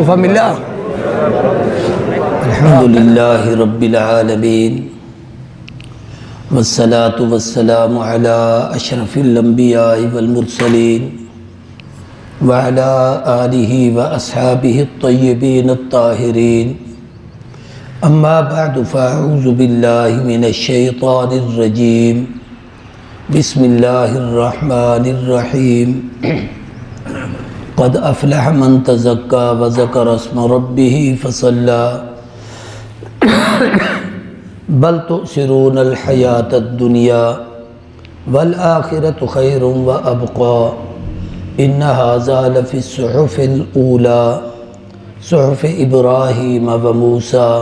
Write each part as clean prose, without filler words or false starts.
تحفہ ملا؟ الحمدللہ رب العالمین والصلاة والسلام علی اشرف الانبیاء والمرسلین وعلی آلہ واصحابہ الطیبین الطاہرین اما بعد فاعوذ باللہ من الشیطان الرجیم بسم اللہ الرحمن الرحیم قد افلح من تزکا وذکر اسم ربہ فصلی بل تؤثرون الحیاة الدنیا والآخرة خیر وابقا ان ھذا لفی الصحف الاولی صحف ابراہیم وموسیٰ۔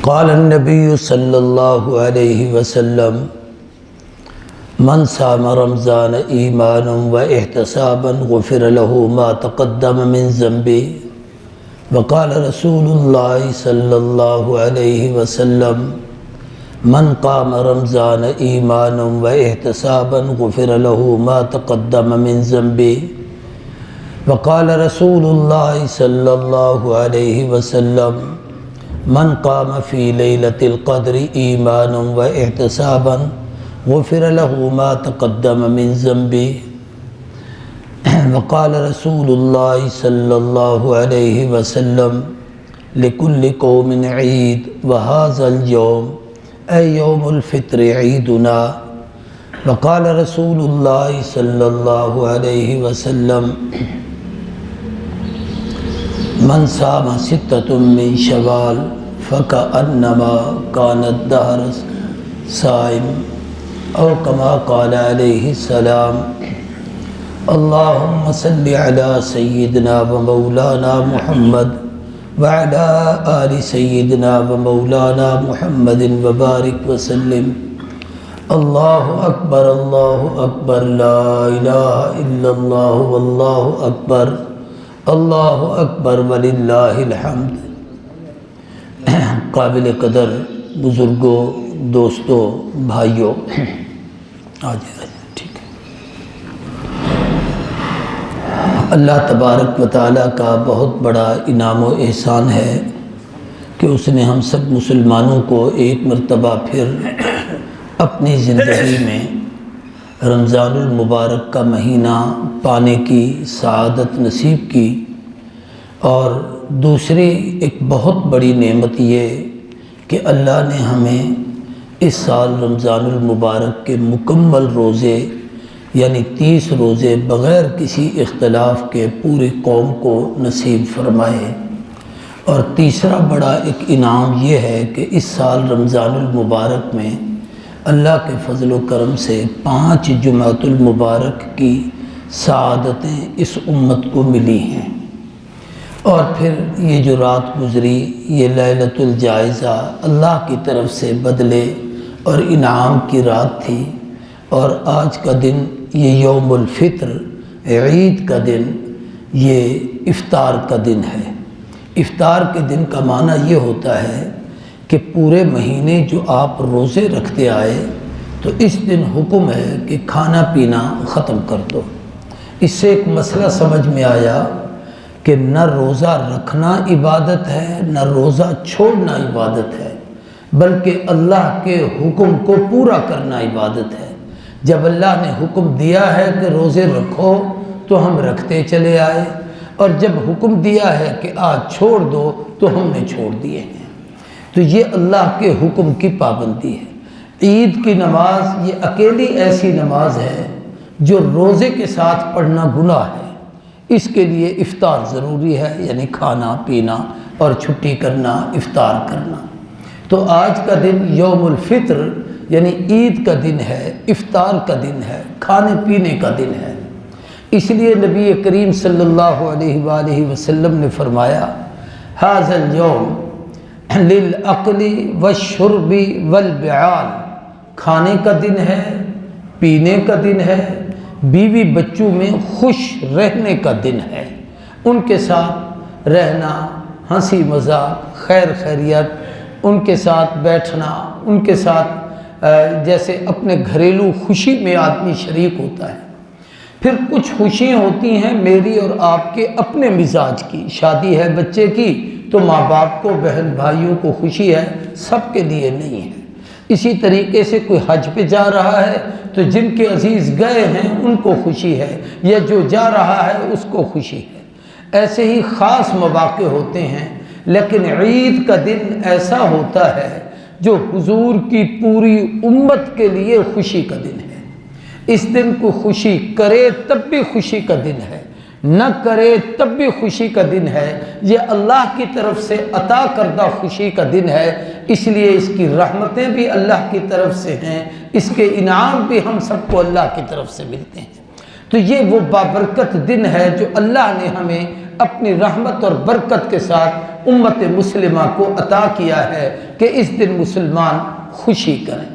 قال النبی صلی اللہ علیہ وسلم من صام رمضان ایمانا واحتسابا غفر له ما تقدم من ذنبه وقال رسول اللہ صلی اللہ علیہ وسلم من قام رمضان ایمانا واحتسابا غفر له ما تقدم من ذنبه وقال رسول اللہ صلی اللہ علیہ وسلم من قام فی لیلۃ القدر ایمانا واحتسابا غفر له ما تقدم من ذنبه وقال رسول اللہ صلی اللہ علیہ وسلم لكل قوم عید وهذا اليوم اے یوم الفطر عیدنا وقال رسول اللہ صلی اللہ علیہ وسلم من صام ستۃ من شوال فکأنما کان الدہر صائم او کما قال علیہ السلام۔ اللہم صل علی سیدنا و مولانا محمد وعلی آل سیدنا و مولانا محمد وبارک وسلم۔ اللہ اکبر لا الہ الا اللہ واللہ اکبر اللہ اکبر وللہ الحمد۔ قابل قدر بزرگوں، دوستوں، بھائیوں، آجائے ٹھیک ہے۔ اللہ تبارک و تعالیٰ کا بہت بڑا انعام و احسان ہے کہ اس نے ہم سب مسلمانوں کو ایک مرتبہ پھر اپنی زندگی میں رمضان المبارک کا مہینہ پانے کی سعادت نصیب کی، اور دوسری ایک بہت بڑی نعمت یہ کہ اللہ نے ہمیں اس سال رمضان المبارک کے مکمل روزے یعنی 30 روزے بغیر کسی اختلاف کے پوری قوم کو نصیب فرمائے۔ اور تیسرا بڑا ایک انعام یہ ہے کہ اس سال رمضان المبارک میں اللہ کے فضل و کرم سے 5 جمعۃ المبارک کی سعادتیں اس امت کو ملی ہیں، اور پھر یہ جو رات گزری یہ لیلۃ الجائزہ اللہ کی طرف سے بدلے اور انعام کی رات تھی، اور آج کا دن یہ یوم الفطر عید کا دن، یہ افطار کا دن ہے۔ افطار کے دن کا معنی یہ ہوتا ہے کہ پورے مہینے جو آپ روزے رکھتے آئے تو اس دن حکم ہے کہ کھانا پینا ختم کر دو۔ اس سے ایک مسئلہ سمجھ میں آیا کہ نہ روزہ رکھنا عبادت ہے نہ روزہ چھوڑنا عبادت ہے، بلکہ اللہ کے حکم کو پورا کرنا عبادت ہے۔ جب اللہ نے حکم دیا ہے کہ روزے رکھو تو ہم رکھتے چلے آئے، اور جب حکم دیا ہے کہ آج چھوڑ دو تو ہم نے چھوڑ دیے ہیں۔ تو یہ اللہ کے حکم کی پابندی ہے۔ عید کی نماز یہ اکیلی ایسی نماز ہے جو روزے کے ساتھ پڑھنا گناہ ہے، اس کے لیے افطار ضروری ہے، یعنی کھانا پینا اور چھٹی کرنا، افطار کرنا۔ تو آج کا دن یوم الفطر یعنی عید کا دن ہے، افطار کا دن ہے، کھانے پینے کا دن ہے۔ اس لیے نبی کریم صلی اللہ علیہ وآلہ وسلم نے فرمایا ھذا اليوم للعقل والشرب والبعال، کھانے کا دن ہے، پینے کا دن ہے، بیوی بچوں میں خوش رہنے کا دن ہے، ان کے ساتھ رہنا، ہنسی مذاق، خیر خیریت، ان کے ساتھ بیٹھنا، ان کے ساتھ جیسے اپنے گھریلو خوشی میں آدمی شریک ہوتا ہے، پھر کچھ خوشیاں ہوتی ہیں میری اور آپ کے اپنے مزاج کی، شادی ہے بچے کی تو ماں باپ کو، بہن بھائیوں کو خوشی ہے، سب کے لیے نہیں ہے۔ اسی طریقے سے کوئی حج پہ جا رہا ہے تو جن کے عزیز گئے ہیں ان کو خوشی ہے، یا جو جا رہا ہے اس کو خوشی ہے۔ ایسے ہی خاص مواقع ہوتے ہیں، لیکن عید کا دن ایسا ہوتا ہے جو حضور کی پوری امت کے لیے خوشی کا دن ہے۔ اس دن کو خوشی کرے تب بھی خوشی کا دن ہے، نہ کرے تب بھی خوشی کا دن ہے۔ یہ اللہ کی طرف سے عطا کردہ خوشی کا دن ہے، اس لیے اس کی رحمتیں بھی اللہ کی طرف سے ہیں، اس کے انعام بھی ہم سب کو اللہ کی طرف سے ملتے ہیں۔ تو یہ وہ بابرکت دن ہے جو اللہ نے ہمیں اپنی رحمت اور برکت کے ساتھ امت مسلمہ کو عطا کیا ہے کہ اس دن مسلمان خوشی کریں۔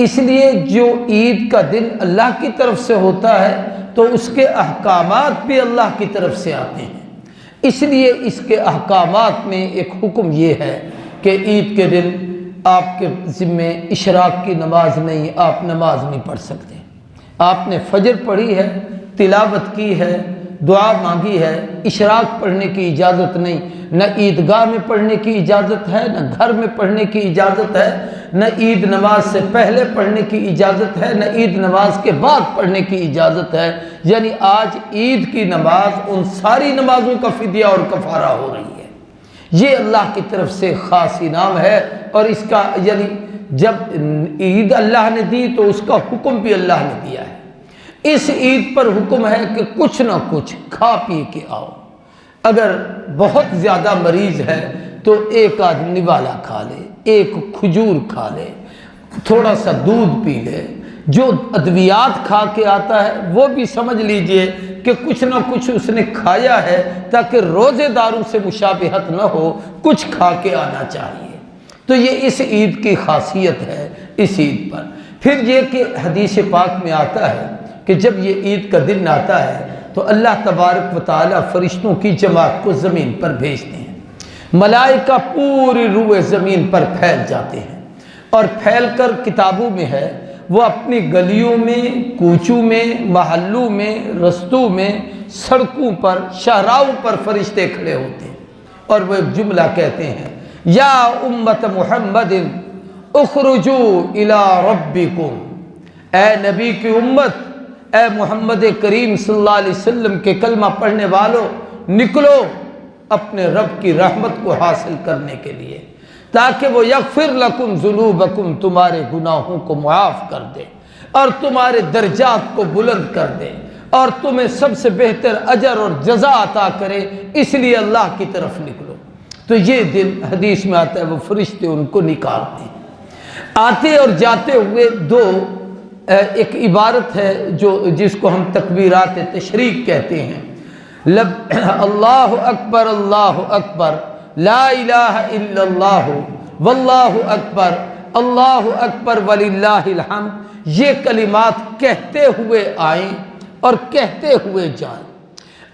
اس لیے جو عید کا دن اللہ کی طرف سے ہوتا ہے تو اس کے احکامات بھی اللہ کی طرف سے آتے ہیں، اس لیے اس کے احکامات میں ایک حکم یہ ہے کہ عید کے دن آپ کے ذمے اشراق کی نماز نہیں، آپ نماز نہیں پڑھ سکتے۔ آپ نے فجر پڑھی ہے، تلاوت کی ہے، دعا مانگی ہے، اشراق پڑھنے کی اجازت نہیں، نہ عیدگاہ میں پڑھنے کی اجازت ہے، نہ گھر میں پڑھنے کی اجازت ہے، نہ عید نماز سے پہلے پڑھنے کی اجازت ہے، نہ عید نماز کے بعد پڑھنے کی اجازت ہے۔ یعنی آج عید کی نماز ان ساری نمازوں کا فدیہ اور کفارہ ہو رہی ہے۔ یہ اللہ کی طرف سے خاص انعام ہے، اور اس کا یعنی جب عید اللہ نے دی تو اس کا حکم بھی اللہ نے دیا ہے۔ اس عید پر حکم ہے کہ کچھ نہ کچھ کھا پی کے آؤ۔ اگر بہت زیادہ مریض ہے تو ایک آدھ نوالا کھا لے، ایک کھجور کھا لے، تھوڑا سا دودھ پی لے۔ جو ادویات کھا کے آتا ہے وہ بھی سمجھ لیجئے کہ کچھ نہ کچھ اس نے کھایا ہے تاکہ روزے داروں سے مشابہت نہ ہو، کچھ کھا کے آنا چاہیے۔ تو یہ اس عید کی خاصیت ہے اس عید پر۔ پھر یہ کہ حدیث پاک میں آتا ہے کہ جب یہ عید کا دن آتا ہے تو اللہ تبارک و تعالی فرشتوں کی جماعت کو زمین پر بھیجتے ہیں، ملائکہ پوری روئے زمین پر پھیل جاتے ہیں، اور پھیل کر کتابوں میں ہے وہ اپنی گلیوں میں، کوچوں میں، محلوں میں، رستوں میں، سڑکوں پر، شاہراہوں پر فرشتے کھڑے ہوتے ہیں، اور وہ ایک جملہ کہتے ہیں، یا امت محمد اخرجوا الی ربکم، اے نبی کی امت، اے محمد کریم صلی اللہ علیہ وسلم کے کلمہ پڑھنے والوں، نکلو اپنے رب کی رحمت کو حاصل کرنے کے لیے، تاکہ وہ یغفر لکم ذنوبکم، تمہارے گناہوں کو معاف کر دے اور تمہارے درجات کو بلند کر دے اور تمہیں سب سے بہتر اجر اور جزا عطا کرے، اس لیے اللہ کی طرف نکلو۔ تو یہ دن حدیث میں آتا ہے وہ فرشتے ان کو نکالتے ہیں۔ آتے اور جاتے ہوئے ایک عبارت ہے جس کو ہم تکبیرات تشریق کہتے ہیں، اللہ اکبر اللہ اکبر، لا الہ الا اللہ، واللہ اکبر، اللہ اکبر وللہ الحمد۔ یہ کلمات کہتے ہوئے آئیں اور کہتے ہوئے جائیں۔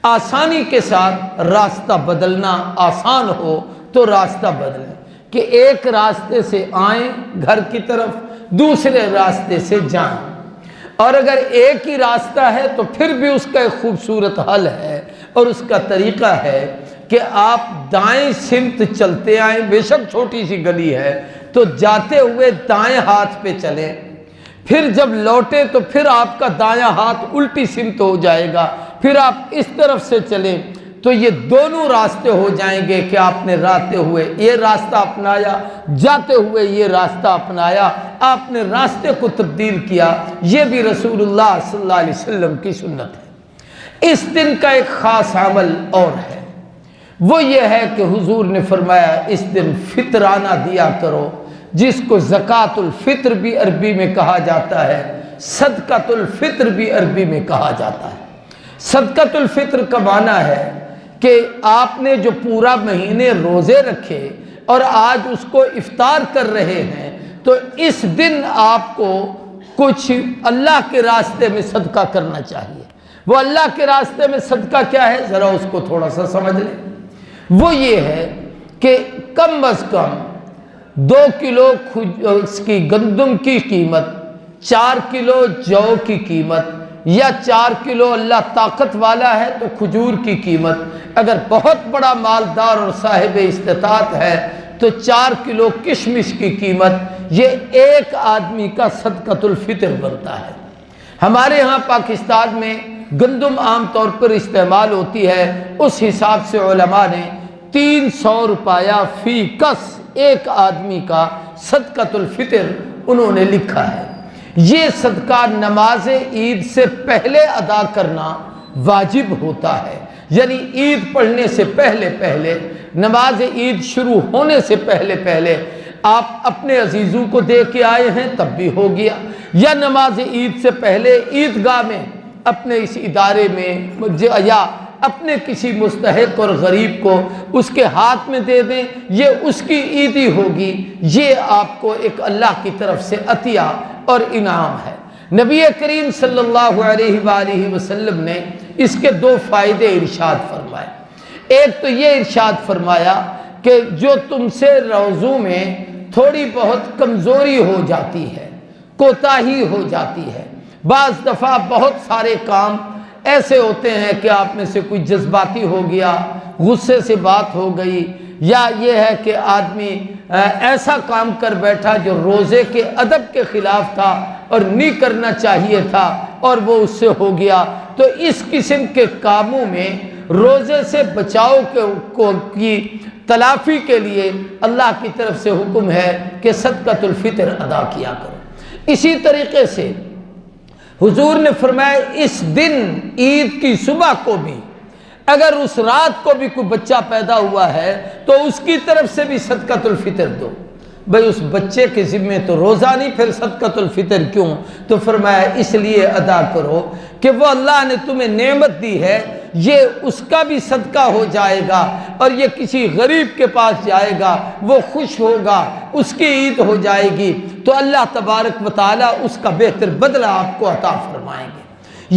آسانی کے ساتھ راستہ بدلنا آسان ہو تو راستہ بدلیں، کہ ایک راستے سے آئیں گھر کی طرف، دوسرے راستے سے جائیں۔ اور اگر ایک ہی راستہ ہے تو پھر بھی اس کا ایک خوبصورت حل ہے، اور اس کا طریقہ ہے کہ آپ دائیں سمت چلتے آئیں، بے شک چھوٹی سی گلی ہے تو جاتے ہوئے دائیں ہاتھ پہ چلیں، پھر جب لوٹے تو پھر آپ کا دایاں ہاتھ الٹی سمت ہو جائے گا، پھر آپ اس طرف سے چلیں، تو یہ دونوں راستے ہو جائیں گے کہ آپ نے راتے ہوئے یہ راستہ اپنایا، جاتے ہوئے یہ راستہ اپنایا، آپ نے راستے کو تبدیل کیا۔ یہ بھی رسول اللہ صلی اللہ علیہ وسلم کی سنت ہے۔ اس دن کا ایک خاص عمل اور ہے، وہ یہ ہے کہ حضور نے فرمایا اس دن فطرانہ دیا کرو، جس کو زکوٰۃ الفطر بھی عربی میں کہا جاتا ہے، صدقۃ الفطر بھی عربی میں کہا جاتا ہے۔ صدقۃ الفطر کا معنی ہے کہ آپ نے جو پورا مہینے روزے رکھے اور آج اس کو افطار کر رہے ہیں، تو اس دن آپ کو کچھ اللہ کے راستے میں صدقہ کرنا چاہیے۔ وہ اللہ کے راستے میں صدقہ کیا ہے، ذرا اس کو تھوڑا سا سمجھ لیں۔ وہ یہ ہے کہ کم از کم 2 کلو اس کی گندم کی قیمت، 4 کلو جو کی قیمت، یا 4 کلو اللہ طاقت والا ہے تو کھجور کی قیمت، اگر بہت بڑا مالدار اور صاحب استطاعت ہے تو 4 کلو کشمش کی قیمت، یہ ایک آدمی کا صدقۃ الفطر بنتا ہے۔ ہمارے ہاں پاکستان میں گندم عام طور پر استعمال ہوتی ہے، اس حساب سے علماء نے 300 روپیہ فی کس ایک آدمی کا صدقۃ الفطر انہوں نے لکھا ہے۔ یہ صدقہ نماز عید سے پہلے ادا کرنا واجب ہوتا ہے، یعنی عید پڑھنے سے پہلے نماز عید شروع ہونے سے پہلے آپ اپنے عزیزوں کو دے کے آئے ہیں تب بھی ہو گیا، یا نماز عید سے پہلے عیدگاہ میں اپنے اس ادارے میں یا اپنے کسی مستحق اور غریب کو اس کے ہاتھ میں دے دیں، یہ اس کی عیدی ہوگی، یہ آپ کو ایک اللہ کی طرف سے عطیہ اور انعام ہے۔ نبی کریم صلی اللہ علیہ وآلہ وسلم نے اس کے 2 فائدے ارشاد فرمائے۔ ایک تو یہ ارشاد فرمایا کہ جو تم سے روزوں میں تھوڑی بہت کمزوری ہو جاتی ہے، کوتاہی ہو جاتی ہے، بعض دفعہ بہت سارے کام ایسے ہوتے ہیں کہ آپ میں سے کوئی جذباتی ہو گیا، غصے سے بات ہو گئی، یا یہ ہے کہ آدمی ایسا کام کر بیٹھا جو روزے کے ادب کے خلاف تھا اور نہیں کرنا چاہیے تھا اور وہ اس سے ہو گیا، تو اس قسم کے کاموں میں روزے سے بچاؤ کی تلافی کے لیے اللہ کی طرف سے حکم ہے کہ صدقۃ الفطر ادا کیا کرو۔ اسی طریقے سے حضور نے فرمایا اس دن عید کی صبح کو بھی اگر اس رات کو بھی کوئی بچہ پیدا ہوا ہے تو اس کی طرف سے بھی صدقۃ الفطر دو۔ بھئی اس بچے کے ذمے تو روزہ نہیں، پھر صدقۃ الفطر کیوں؟ تو فرمایا اس لیے ادا کرو کہ وہ اللہ نے تمہیں نعمت دی ہے، یہ اس کا بھی صدقہ ہو جائے گا اور یہ کسی غریب کے پاس جائے گا، وہ خوش ہوگا، اس کی عید ہو جائے گی، تو اللہ تبارک و تعالیٰ اس کا بہتر بدلہ آپ کو عطا فرمائیں گے۔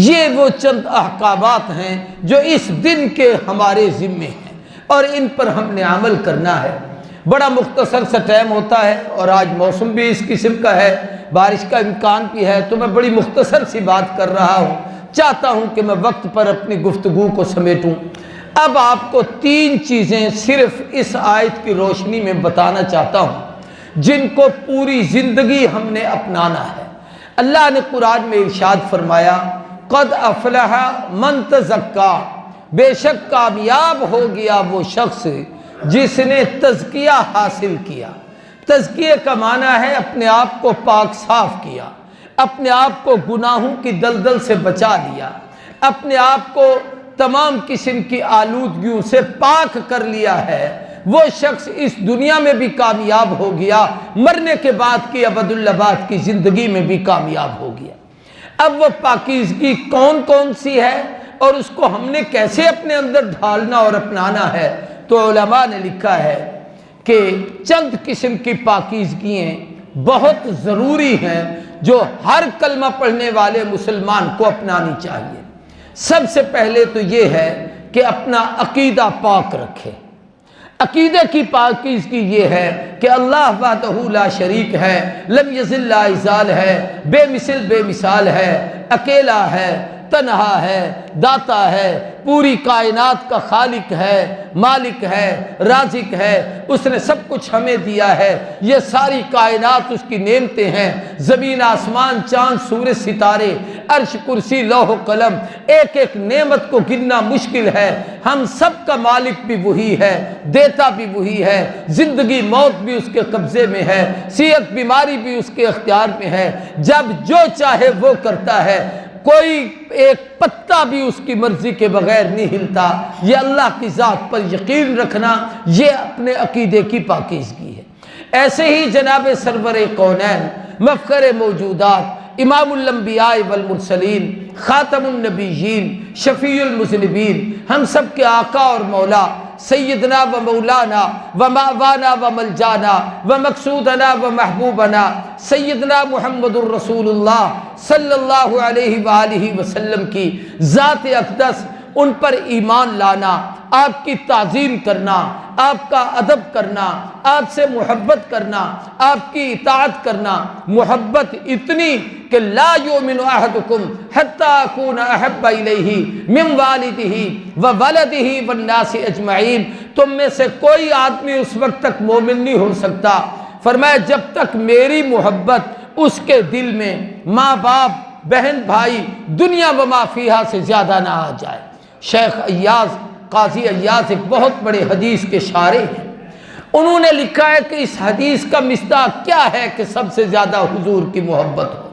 یہ وہ چند احکامات ہیں جو اس دن کے ہمارے ذمے ہیں اور ان پر ہم نے عمل کرنا ہے۔ بڑا مختصر سا ٹائم ہوتا ہے اور آج موسم بھی اس قسم کا ہے، بارش کا امکان بھی ہے، تو میں بڑی مختصر سی بات کر رہا ہوں، چاہتا ہوں کہ میں وقت پر اپنی گفتگو کو سمیٹوں۔ اب آپ کو 3 چیزیں صرف اس آیت کی روشنی میں بتانا چاہتا ہوں جن کو پوری زندگی ہم نے اپنانا ہے۔ اللہ نے قرآن میں ارشاد فرمایا قد افلح من تزکا، بے شک کامیاب ہو گیا وہ شخص جس نے تزکیہ حاصل کیا۔ تزکیے کا معنی ہے اپنے آپ کو پاک صاف کیا، اپنے آپ کو گناہوں کی دلدل سے بچا لیا، اپنے آپ کو تمام قسم کی آلودگیوں سے پاک کر لیا ہے، وہ شخص اس دنیا میں بھی کامیاب ہو گیا، مرنے کے بعد کی ابدالآباد کی زندگی میں بھی کامیاب ہو گیا۔ اب وہ پاکیزگی کون کون سی ہے اور اس کو ہم نے کیسے اپنے اندر ڈھالنا اور اپنانا ہے؟ تو علماء نے لکھا ہے کہ چند قسم کی پاکیزگیاں بہت ضروری ہیں جو ہر کلمہ پڑھنے والے مسلمان کو اپنانی چاہیے۔ سب سے پہلے تو یہ ہے کہ اپنا عقیدہ پاک رکھے۔ عقیدے کی پاکیزگی یہ ہے کہ اللہ وحدہ لا شریک ہے، لم یزل لا ازال ہے، بے مثل بے مثال ہے، اکیلا ہے، تنہا ہے، داتا ہے، پوری کائنات کا خالق ہے، مالک ہے، رازق ہے، اس نے سب کچھ ہمیں دیا ہے، یہ ساری کائنات اس کی نعمتیں ہیں، زمین آسمان چاند سورج ستارے عرش کرسی لوح و قلم، ایک ایک نعمت کو گننا مشکل ہے۔ ہم سب کا مالک بھی وہی ہے، دیتا بھی وہی ہے، زندگی موت بھی اس کے قبضے میں ہے، صحت بیماری بھی اس کے اختیار میں ہے، جب جو چاہے وہ کرتا ہے، کوئی ایک پتا بھی اس کی مرضی کے بغیر نہیں ہلتا۔ یہ اللہ کی ذات پر یقین رکھنا، یہ اپنے عقیدے کی پاکیزگی ہے۔ ایسے ہی جناب سرور کونین، مفخر موجودات، امام الانبیاء والمرسلین، خاتم النبیین، شفیع المذنبین، ہم سب کے آقا اور مولا، سیدنا و مولانا و مأوانا و ملجانا و مقصودنا و محبوبنا سیدنا محمد الرسول اللہ صلی اللہ علیہ وآلہ وسلم کی ذات اقدس، ان پر ایمان لانا، آپ کی تعظیم کرنا، آپ کا ادب کرنا، آپ سے محبت کرنا، آپ کی اطاعت کرنا، محبت اتنی کہ لا یؤمن احدکم حتی اکون احب الیہ من والدہ وولدہ والناس اجمعین، تم میں سے کوئی آدمی اس وقت تک مومن نہیں ہو سکتا، فرمایا جب تک میری محبت اس کے دل میں ماں باپ بہن بھائی دنیا و ما فیہا سے زیادہ نہ آ جائے۔ شیخ ایاز، قاضی ایاز ایک بہت بڑے حدیث کے شارح ہیں، انہوں نے لکھا ہے کہ اس حدیث کا مصداق کیا ہے کہ سب سے زیادہ حضور کی محبت ہو؟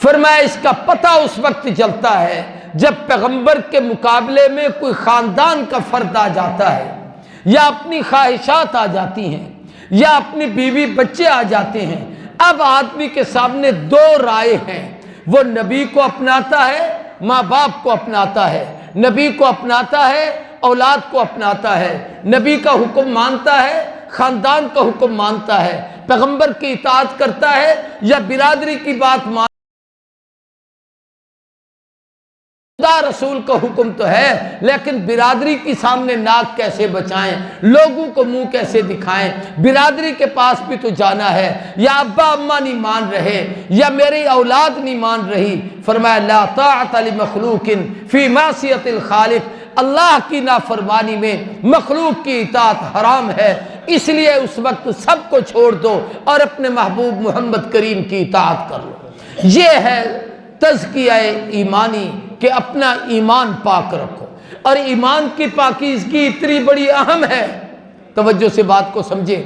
فرمایا اس کا پتہ اس وقت چلتا ہے جب پیغمبر کے مقابلے میں کوئی خاندان کا فرد آ جاتا ہے، یا اپنی خواہشات آ جاتی ہیں، یا اپنی بیوی بچے آ جاتے ہیں، اب آدمی کے سامنے دو رائے ہیں، وہ نبی کو اپناتا ہے، ماں باپ کو اپناتا ہے، نبی کو اپناتا ہے، اولاد کو اپناتا ہے، نبی کا حکم مانتا ہے، خاندان کا حکم مانتا ہے، پیغمبر کی اطاعت کرتا ہے، یا برادری کی بات مانتا ہے۔ خدا رسول کا حکم تو ہے، لیکن برادری کے سامنے ناک کیسے بچائیں، لوگوں کو منہ کیسے دکھائیں، برادری کے پاس بھی تو جانا ہے، یا ابا اماں نہیں مان رہے، یا میری اولاد نہیں مان رہی، فرمایا لا طاعت لمخلوق فی معصیت الخالق، اللہ کی نافرمانی میں مخلوق کی اطاعت حرام ہے، اس لیے اس وقت سب کو چھوڑ دو اور اپنے محبوب محمد کریم کی اطاعت کر لو۔ یہ ہے تزکیہ ایمانی کہ اپنا ایمان پاک رکھو، اور ایمان کی پاکیزگی اتنی بڑی اہم ہے، توجہ سے بات کو سمجھے۔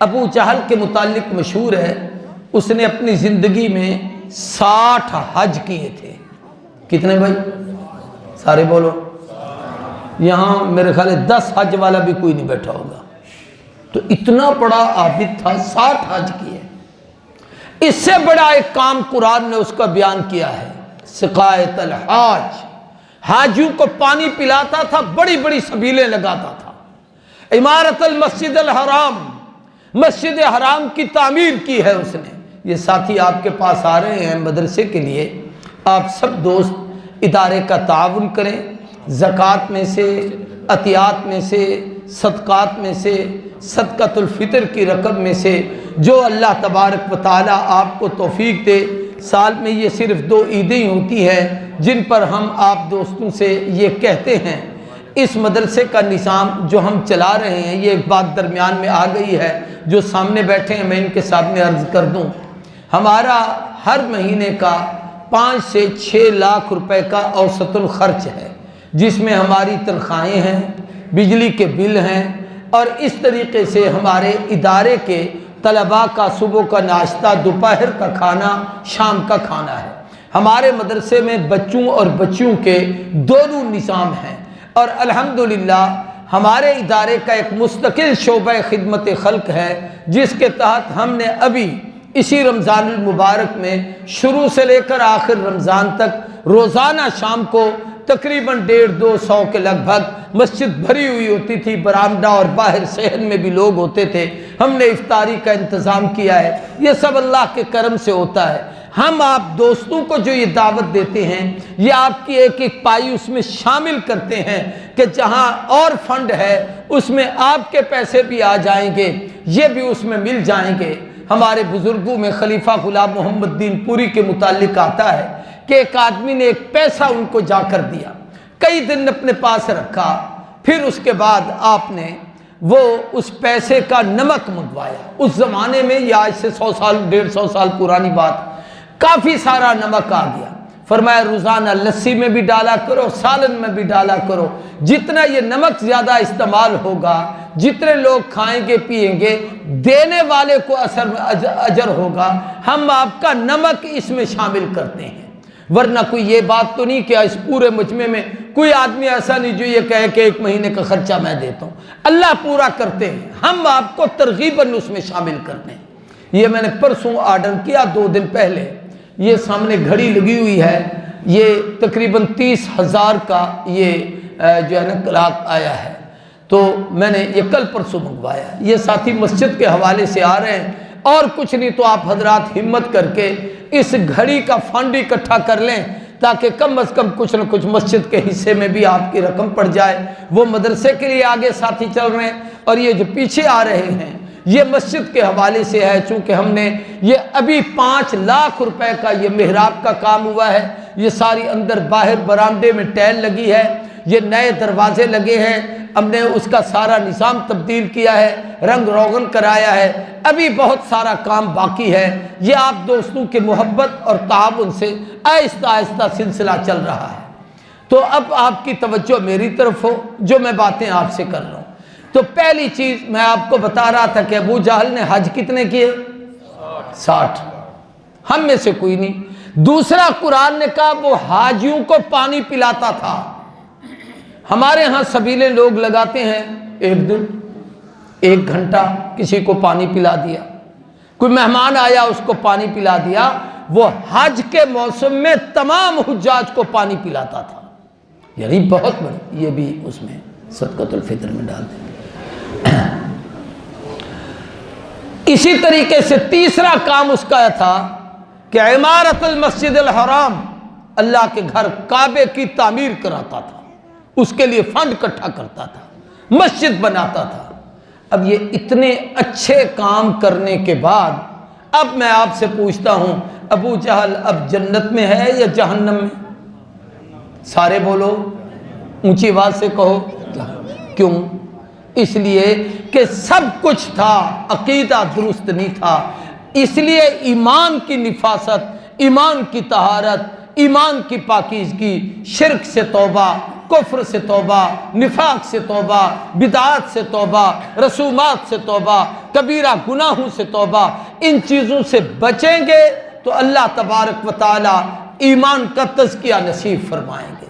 ابو جہل کے متعلق مشہور ہے، اس نے اپنی زندگی میں 60 حج کیے تھے۔ کتنے بھائی؟ سارے بولو۔ یہاں میرے خیال ہے 10 حج والا بھی کوئی نہیں بیٹھا ہوگا، تو اتنا بڑا عابد تھا، 60 حج کیے۔ اس سے بڑا ایک کام قرآن نے اس کا بیان کیا ہے، سقایت الحاج، حاجیوں کو پانی پلاتا تھا، بڑی بڑی سبیلیں لگاتا تھا۔ عمارت المسجد الحرام، مسجد حرام کی تعمیر کی ہے اس نے۔ یہ ساتھی آپ کے پاس آ رہے ہیں مدرسے کے لیے، آپ سب دوست ادارے کا تعاون کریں، زکوٰۃ میں سے، عطیات میں سے، صدقات میں سے، صدقۃ الفطر کی رقم میں سے، جو اللہ تبارک و تعالیٰ آپ کو توفیق دے۔ سال میں یہ صرف 2 عیدیں ہی ہوتی ہیں جن پر ہم آپ دوستوں سے یہ کہتے ہیں۔ اس مدرسے کا نظام جو ہم چلا رہے ہیں، یہ ایک بات درمیان میں آ گئی ہے جو سامنے بیٹھے ہیں میں ان کے سامنے عرض کر دوں۔ ہمارا ہر مہینے کا 5 سے 6 لاکھ روپے کا اوسط الخرچ ہے، جس میں ہماری تنخواہیں ہیں، بجلی کے بل ہیں، اور اس طریقے سے ہمارے ادارے کے طلباء کا صبح کا ناشتہ، دوپہر کا کھانا، شام کا کھانا ہے۔ ہمارے مدرسے میں بچوں اور بچیوں کے دونوں نظام ہیں، اور الحمدللہ ہمارے ادارے کا ایک مستقل شعبہ خدمت خلق ہے، جس کے تحت ہم نے ابھی اسی رمضان المبارک میں شروع سے لے کر آخر رمضان تک روزانہ شام کو تقریباً 150-200 کے لگ بھگ مسجد بھری ہوئی ہوتی تھی، برآمدہ اور باہر صحن میں بھی لوگ ہوتے تھے، ہم نے افطاری کا انتظام کیا ہے۔ یہ سب اللہ کے کرم سے ہوتا ہے۔ ہم آپ دوستوں کو جو یہ دعوت دیتے ہیں، یہ آپ کی ایک ایک پائی اس میں شامل کرتے ہیں کہ جہاں اور فنڈ ہے اس میں آپ کے پیسے بھی آ جائیں گے، یہ بھی اس میں مل جائیں گے۔ ہمارے بزرگوں میں خلیفہ غلام محمد دین پوری کے متعلق آتا ہے کہ ایک آدمی نے ایک پیسہ ان کو جا کر دیا، کئی دن اپنے پاس رکھا، پھر اس کے بعد آپ نے وہ اس پیسے کا نمک منگوایا۔ اس زمانے میں، یہ آج سے 100 سال 150 سال پرانی بات، کافی سارا نمک آ گیا۔ فرمایا روزانہ لسی میں بھی ڈالا کرو، سالن میں بھی ڈالا کرو، جتنا یہ نمک زیادہ استعمال ہوگا، جتنے لوگ کھائیں گے پیئیں گے، دینے والے کو اجر ہوگا۔ ہم آپ کا نمک اس میں شامل کرتے ہیں، ورنہ کوئی یہ بات تو نہیں کہ اس پورے مجمع میں کوئی آدمی ایسا نہیں جو یہ کہے کہ 1 مہینے کا خرچہ میں دیتا ہوں۔ اللہ پورا کرتے ہیں، ہم آپ کو ترغیباً اس میں شامل کرتے ہیں۔ یہ میں نے پرسوں آرڈر کیا، 2 دن پہلے، یہ سامنے گھڑی لگی ہوئی ہے، یہ تقریباً 30,000 کا یہ جو ہے نا کلاک آیا ہے، تو میں نے یہ کل پرسوں منگوایا۔ یہ ساتھی مسجد کے حوالے سے آ رہے ہیں، اور کچھ نہیں تو آپ حضرات ہمت کر کے اس گھڑی کا فنڈ اکٹھا کر لیں تاکہ کم از کم کچھ نہ کچھ مسجد کے حصے میں بھی آپ کی رقم پڑ جائے۔ وہ مدرسے کے لیے آگے ساتھی چل رہے ہیں، اور یہ جو پیچھے آ رہے ہیں یہ مسجد کے حوالے سے ہے، چونکہ ہم نے یہ ابھی 5 لاکھ روپے کا یہ محراب کا کام ہوا ہے، یہ ساری اندر باہر برآمدے میں ٹائل لگی ہے، یہ نئے دروازے لگے ہیں، ہم نے اس کا سارا نظام تبدیل کیا ہے، رنگ روغن کرایا ہے، ابھی بہت سارا کام باقی ہے۔ یہ آپ دوستوں کی محبت اور تعاون سے آہستہ آہستہ سلسلہ چل رہا ہے۔ تو اب آپ کی توجہ میری طرف ہو، جو میں باتیں آپ سے کر رہا ہوں۔ تو پہلی چیز میں آپ کو بتا رہا تھا کہ ابو جہل نے حج کتنے کیے؟ 60۔ ہم میں سے کوئی نہیں۔ دوسرا، قرآن نے کہا وہ حاجیوں کو پانی پلاتا تھا۔ ہمارے ہاں سبیلے لوگ لگاتے ہیں، ایک دن 1 گھنٹہ کسی کو پانی پلا دیا، کوئی مہمان آیا اس کو پانی پلا دیا۔ وہ حج کے موسم میں تمام حجاج کو پانی پلاتا تھا، یعنی بہت بڑی۔ یہ بھی اس میں صدقۃ الفطر میں ڈال دیں۔ اسی طریقے سے تیسرا کام اس کا تھا کہ عمارت المسجد الحرام، اللہ کے گھر کعبے کی تعمیر کراتا تھا، اس کے لیے فنڈ اکٹھا کرتا تھا، مسجد بناتا تھا۔ اب یہ اتنے اچھے کام کرنے کے بعد اب میں آپ سے پوچھتا ہوں، ابو جہل اب جنت میں ہے یا جہنم میں؟ سارے بولو، اونچی آواز سے کہو۔ کیوں؟ اس لیے کہ سب کچھ تھا، عقیدہ درست نہیں تھا، اس لیے ایمان کی نفاست، ایمان کی طہارت، ایمان کی پاکیزگی، شرک سے توبہ، کفر سے توبہ، نفاق سے توبہ، بدعات سے توبہ، رسومات سے توبہ، کبیرہ گناہوں سے توبہ، ان چیزوں سے بچیں گے تو اللہ تبارک و تعالی ایمان کا تزکیہ نصیب فرمائیں گے۔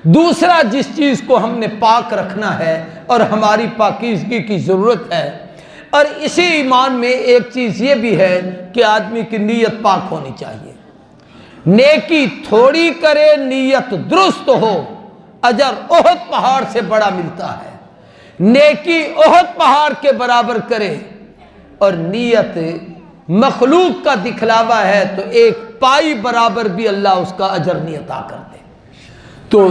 دوسرا جس چیز کو ہم نے پاک رکھنا ہے اور ہماری پاکیزگی کی ضرورت ہے، اور اسی ایمان میں ایک چیز یہ بھی ہے کہ آدمی کی نیت پاک ہونی چاہیے۔ نیکی تھوڑی کرے، نیت درست ہو، اجر احد پہاڑ سے بڑا ملتا ہے۔ نیکی احد پہاڑ کے برابر کرے اور نیت مخلوق کا دکھلاوا ہے تو ایک پائی برابر بھی اللہ اس کا اجر نہیں عطا کر دے۔ تو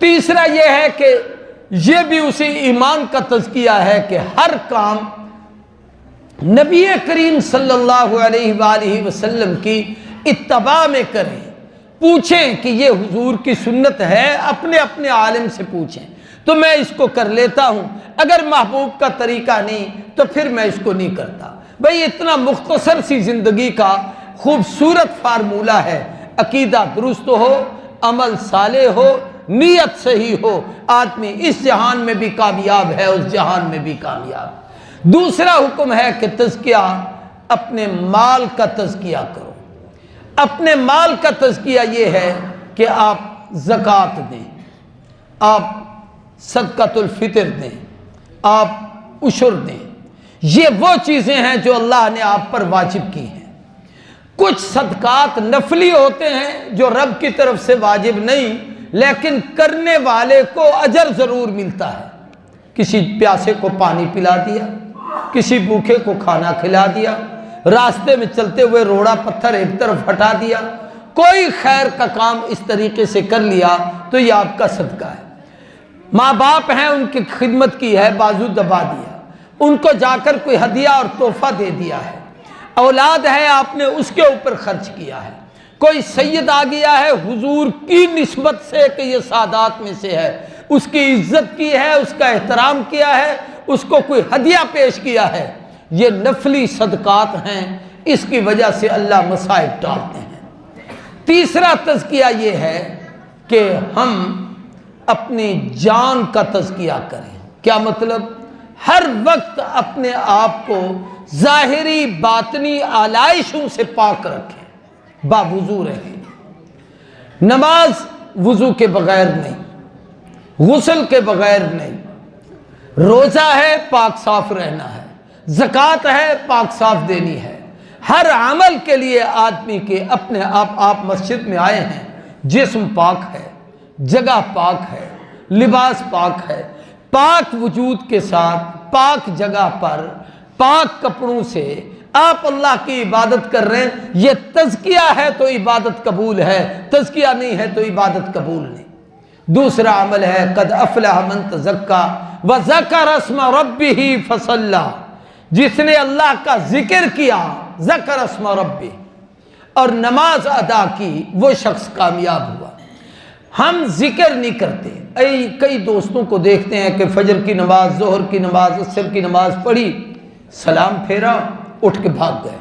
تیسرا یہ ہے کہ یہ بھی اسی ایمان کا تزکیہ ہے کہ ہر کام نبی کریم صلی اللہ علیہ وآلہ وسلم کی اتباع میں کریں۔ پوچھیں کہ یہ حضور کی سنت ہے، اپنے اپنے عالم سے پوچھیں تو میں اس کو کر لیتا ہوں، اگر محبوب کا طریقہ نہیں تو پھر میں اس کو نہیں کرتا۔ بھئی اتنا مختصر سی زندگی کا خوبصورت فارمولہ ہے، عقیدہ درست ہو، عمل صالح ہو، نیت صحیح ہو، آدمی اس جہان میں بھی کامیاب ہے، اس جہان میں بھی کامیاب۔ دوسرا حکم ہے کہ تزکیہ، اپنے مال کا تزکیہ کرو۔ اپنے مال کا تزکیہ یہ ہے کہ آپ زکوٰۃ دیں، آپ صدقۃ الفطر دیں، آپ عشر دیں۔ یہ وہ چیزیں ہیں جو اللہ نے آپ پر واجب کی ہیں۔ کچھ صدقات نفلی ہوتے ہیں جو رب کی طرف سے واجب نہیں، لیکن کرنے والے کو اجر ضرور ملتا ہے۔ کسی پیاسے کو پانی پلا دیا، کسی بھوکے کو کھانا کھلا دیا، راستے میں چلتے ہوئے روڑا پتھر ایک طرف ہٹا دیا، کوئی خیر کا کام اس طریقے سے کر لیا تو یہ آپ کا صدقہ ہے۔ ماں باپ ہیں، ان کی خدمت کی ہے، بازو دبا دیا، ان کو جا کر کوئی ہدیہ اور تحفہ دے دیا ہے۔ اولاد ہے، آپ نے اس کے اوپر خرچ کیا ہے۔ کوئی سید آ گیا ہے حضور کی نسبت سے کہ یہ سادات میں سے ہے، اس کی عزت کی ہے، اس کا احترام کیا ہے، اس کو کوئی ہدیہ پیش کیا ہے، یہ نفلی صدقات ہیں، اس کی وجہ سے اللہ مصائب ڈالتے ہیں۔ تیسرا تزکیہ یہ ہے کہ ہم اپنی جان کا تزکیہ کریں۔ کیا مطلب؟ ہر وقت اپنے آپ کو ظاہری باطنی آلائشوں سے پاک رکھیں، باوضو رہیں۔ نماز وضو کے بغیر نہیں، غسل کے بغیر نہیں، روزہ ہے پاک صاف رہنا ہے، زکوٰۃ ہے پاک صاف دینی ہے۔ ہر عمل کے لیے آدمی کے اپنے آپ مسجد میں آئے ہیں، جسم پاک ہے، جگہ پاک ہے، لباس پاک ہے، پاک وجود کے ساتھ پاک جگہ پر پاک کپڑوں سے آپ اللہ کی عبادت کر رہے ہیں، یہ تزکیہ ہے تو عبادت قبول ہے، تزکیہ نہیں ہے تو عبادت قبول نہیں۔ دوسرا عمل ہے قد افلح من تزکا وذکر اسم ربہ فصلی، جس نے اللہ کا ذکر کیا، ذکر اسم ربہ، اور نماز ادا کی، وہ شخص کامیاب ہوا۔ ہم ذکر نہیں کرتے۔ کئی دوستوں کو دیکھتے ہیں کہ فجر کی نماز، ظہر کی نماز، عصر کی نماز پڑھی، سلام پھیرا، اٹھ کے بھاگ گئے۔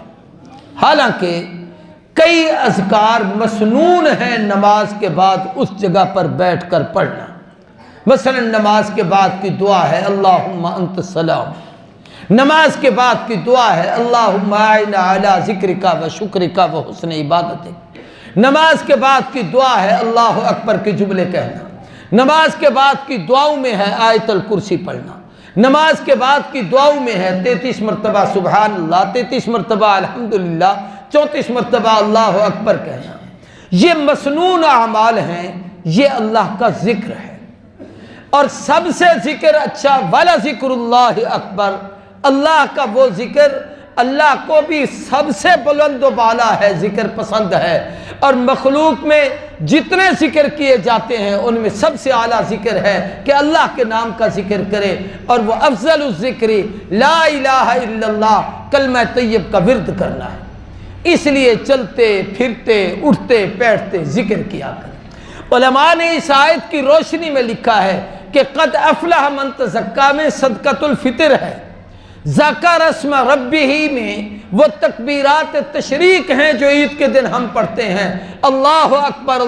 حالانکہ کئی اذکار مسنون ہیں نماز کے بعد اس جگہ پر بیٹھ کر پڑھنا۔ مثلا نماز کے بعد کی دعا ہے اللہم انت السلام، نماز کے بعد کی دعا ہے اللہم اعنا علی ذکرک و شکرک و حسن عبادتک، نماز کے بعد کی دعا ہے اللہ اکبر کے جملے کہنا، نماز کے بعد کی دعاؤں میں ہے آیت الکرسی پڑھنا، نماز کے بعد کی دعاؤں میں ہے 33 مرتبہ سبحان اللہ، 33 مرتبہ الحمدللہ، 34 مرتبہ اللہ اکبر کہنا۔ یہ مسنون اعمال ہیں، یہ اللہ کا ذکر ہے۔ اور سب سے ذکر اچھا والا ذکر اللہ اکبر، اللہ کا وہ ذکر، اللہ کو بھی سب سے بلند و بالا ہے، ذکر پسند ہے۔ اور مخلوق میں جتنے ذکر کیے جاتے ہیں ان میں سب سے اعلیٰ ذکر ہے کہ اللہ کے نام کا ذکر کرے، اور وہ افضل الذکر لا الہ الا اللہ، کلمہ طیب کا ورد کرنا ہے۔ اس لیے چلتے پھرتے اٹھتے بیٹھتے ذکر کیا کریں۔ علماء نے اس آیت کی روشنی میں لکھا ہے کہ قد افلح من تزکا میں صدقۃ الفطر ہے، ذکر اسم ربہ میں وہ تکبیرات تشریق ہیں جو عید کے دن ہم پڑھتے ہیں، اللہ اکبر،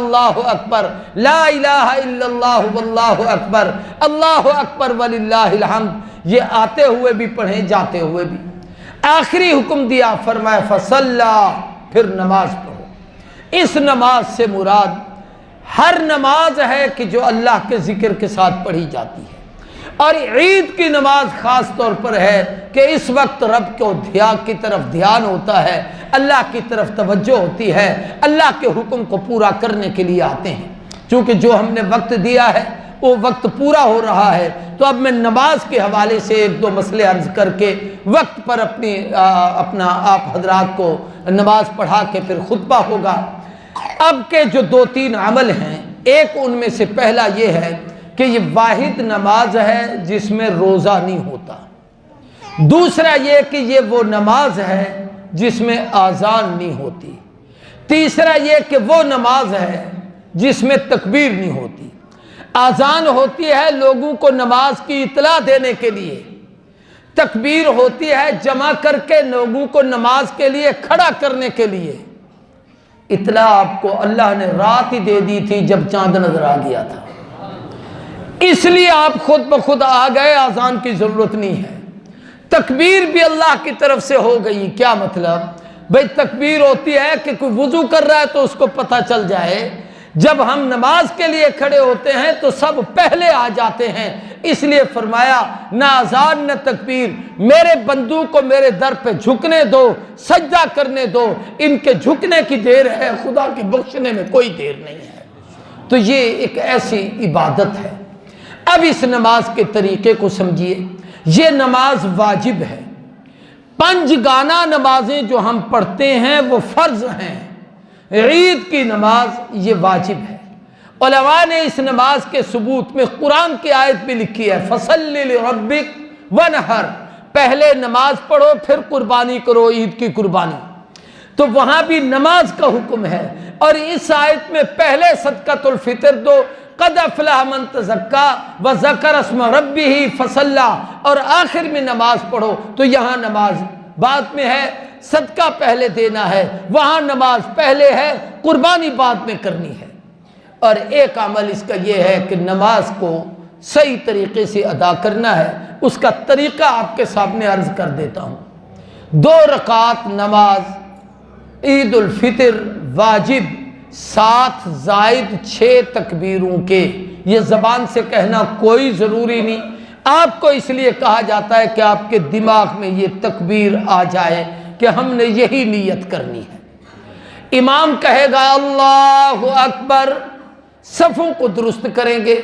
لا الہ الا اللہ واللہ اکبر، اللہ اکبر وللہ الحمد، یہ آتے ہوئے بھی پڑھیں، جاتے ہوئے بھی۔ آخری حکم دیا، فرمایا فصلی، پھر نماز پڑھو۔ اس نماز سے مراد ہر نماز ہے کہ جو اللہ کے ذکر کے ساتھ پڑھی جاتی ہے، اور عید کی نماز خاص طور پر ہے کہ اس وقت رب کو کی طرف دھیان ہوتا ہے، اللہ کی طرف توجہ ہوتی ہے، اللہ کے حکم کو پورا کرنے کے لیے آتے ہیں۔ چونکہ جو ہم نے وقت دیا ہے وہ وقت پورا ہو رہا ہے، تو اب میں نماز کے حوالے سے ایک دو مسئلے عرض کر کے وقت پر اپنا آپ حضرات کو نماز پڑھا کے پھر خطبہ ہوگا۔ اب کے جو 2-3 عمل ہیں، ایک ان میں سے پہلا یہ ہے کہ یہ واحد نماز ہے جس میں روزہ نہیں ہوتا۔ دوسرا یہ کہ یہ وہ نماز ہے جس میں آذان نہیں ہوتی۔ تیسرا یہ کہ وہ نماز ہے جس میں تکبیر نہیں ہوتی۔ آذان ہوتی ہے لوگوں کو نماز کی اطلاع دینے کے لیے، تکبیر ہوتی ہے جمع کر کے لوگوں کو نماز کے لیے کھڑا کرنے کے لیے۔ اطلاع آپ کو اللہ نے رات ہی دے دی تھی جب چاند نظر آ گیا تھا، اس لیے آپ خود بخود آ گئے، آذان کی ضرورت نہیں ہے۔ تکبیر بھی اللہ کی طرف سے ہو گئی۔ کیا مطلب؟ بھئی تکبیر ہوتی ہے کہ کوئی وضو کر رہا ہے تو اس کو پتہ چل جائے، جب ہم نماز کے لیے کھڑے ہوتے ہیں تو سب پہلے آ جاتے ہیں، اس لیے فرمایا نہ اذان نہ تکبیر، میرے بندوں کو میرے در پہ جھکنے دو، سجدہ کرنے دو، ان کے جھکنے کی دیر ہے، خدا کے بخشنے میں کوئی دیر نہیں ہے۔ تو یہ ایک ایسی عبادت ہے۔ اب اس نماز کے طریقے کو سمجھیے۔ یہ نماز واجب ہے۔ 5 گانا نمازیں جو ہم پڑھتے ہیں وہ فرض ہیں، عید کی نماز یہ واجب ہے۔ علماء نے اس نماز کے ثبوت میں قرآن کی آیت بھی لکھی ہے، فَصَلِّ لِرَبِّكَ وَانْحَرْ، پہلے نماز پڑھو پھر قربانی کرو، عید کی قربانی۔ تو وہاں بھی نماز کا حکم ہے، اور اس آیت میں پہلے صدقۃ الفطر دو، قد افلح من تزکا وذکر اسم ربہ فصلی، اور آخر میں نماز پڑھو۔ تو یہاں نماز بعد میں ہے، صدقہ پہلے دینا ہے، وہاں نماز پہلے ہے، قربانی بعد میں کرنی ہے۔ اور ایک عمل اس کا یہ ہے کہ نماز کو صحیح طریقے سے ادا کرنا ہے، اس کا طریقہ آپ کے سامنے عرض کر دیتا ہوں۔ 2 رکعت نماز عید الفطر واجب 7 زائد 6 تکبیروں کے، یہ زبان سے کہنا کوئی ضروری نہیں، آپ کو اس لیے کہا جاتا ہے کہ آپ کے دماغ میں یہ تکبیر آ جائے کہ ہم نے یہی نیت کرنی ہے۔ امام کہے گا اللہ اکبر، صفوں کو درست کریں گے،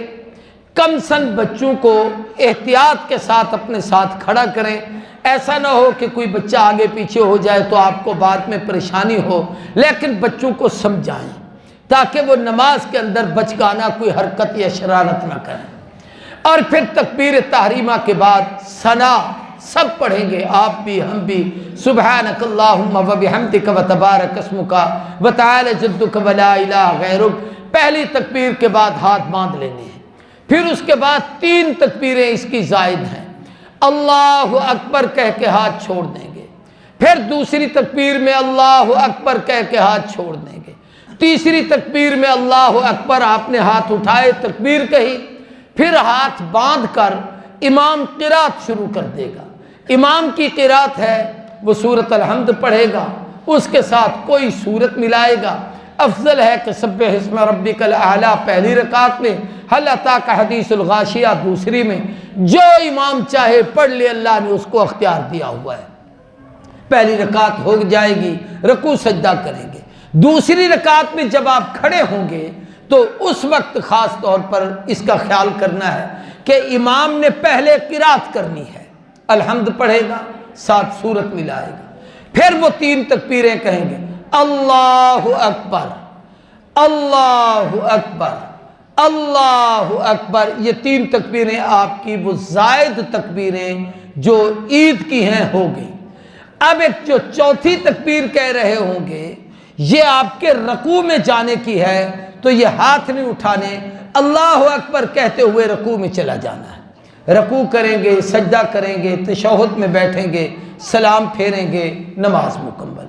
کم سن بچوں کو احتیاط کے ساتھ اپنے ساتھ کھڑا کریں، ایسا نہ ہو کہ کوئی بچہ آگے پیچھے ہو جائے تو آپ کو بعد میں پریشانی ہو، لیکن بچوں کو سمجھائیں تاکہ وہ نماز کے اندر بچگانہ کوئی حرکت یا شرارت نہ کریں۔ اور پھر تکبیر تحریمہ کے بعد ثنا سب پڑھیں گے، آپ بھی ہم بھی، سبحانک اللہم و بحمدک و تبارک اسمک و تعالی جدک و لا الہ غیرک۔ پہلی تکبیر کے بعد ہاتھ باندھ لینے ہیں، پھر اس کے بعد 3 تکبیریں اس کی زائد ہیں، اللہ اکبر کہہ کے ہاتھ چھوڑ دیں گے، پھر دوسری تکبیر میں اللہ اکبر کہہ کے ہاتھ چھوڑ دیں گے، تیسری تکبیر میں اللہ اکبر آپ نے ہاتھ اٹھائے تکبیر کہی، پھر ہاتھ باندھ کر امام قرات شروع کر دے گا۔ امام کی قرات ہے وہ سورۃ الحمد پڑھے گا، اس کے ساتھ کوئی سورت ملائے گا۔ افضل ہے کہ سبح اسم ربک الاعلی پہلی رکعت میں، هل اتاک حدیث الغاشیہ دوسری میں، جو امام چاہے پڑھ لے، اللہ نے اس کو اختیار دیا ہوا ہے۔ پہلی رکعت ہو جائے گی، رکوع سجدہ کریں گے۔ دوسری رکعت میں جب آپ کھڑے ہوں گے تو اس وقت خاص طور پر اس کا خیال کرنا ہے کہ امام نے پہلے قرات کرنی ہے، الحمد پڑھے گا، ساتھ سورت ملائے گا، پھر وہ 3 تکبیریں کہیں گے، اللہ اکبر، اللہ اکبر، اللہ اکبر۔ یہ 3 تکبیریں آپ کی وہ زائد تکبیریں جو عید کی ہیں ہو گئی۔ اب ایک جو چوتھی تکبیر کہہ رہے ہوں گے یہ آپ کے رکوع میں جانے کی ہے، تو یہ ہاتھ نہیں اٹھانے، اللہ اکبر کہتے ہوئے رکوع میں چلا جانا ہے۔ رکوع کریں گے، سجدہ کریں گے، تشہد میں بیٹھیں گے، سلام پھیریں گے، نماز مکمل۔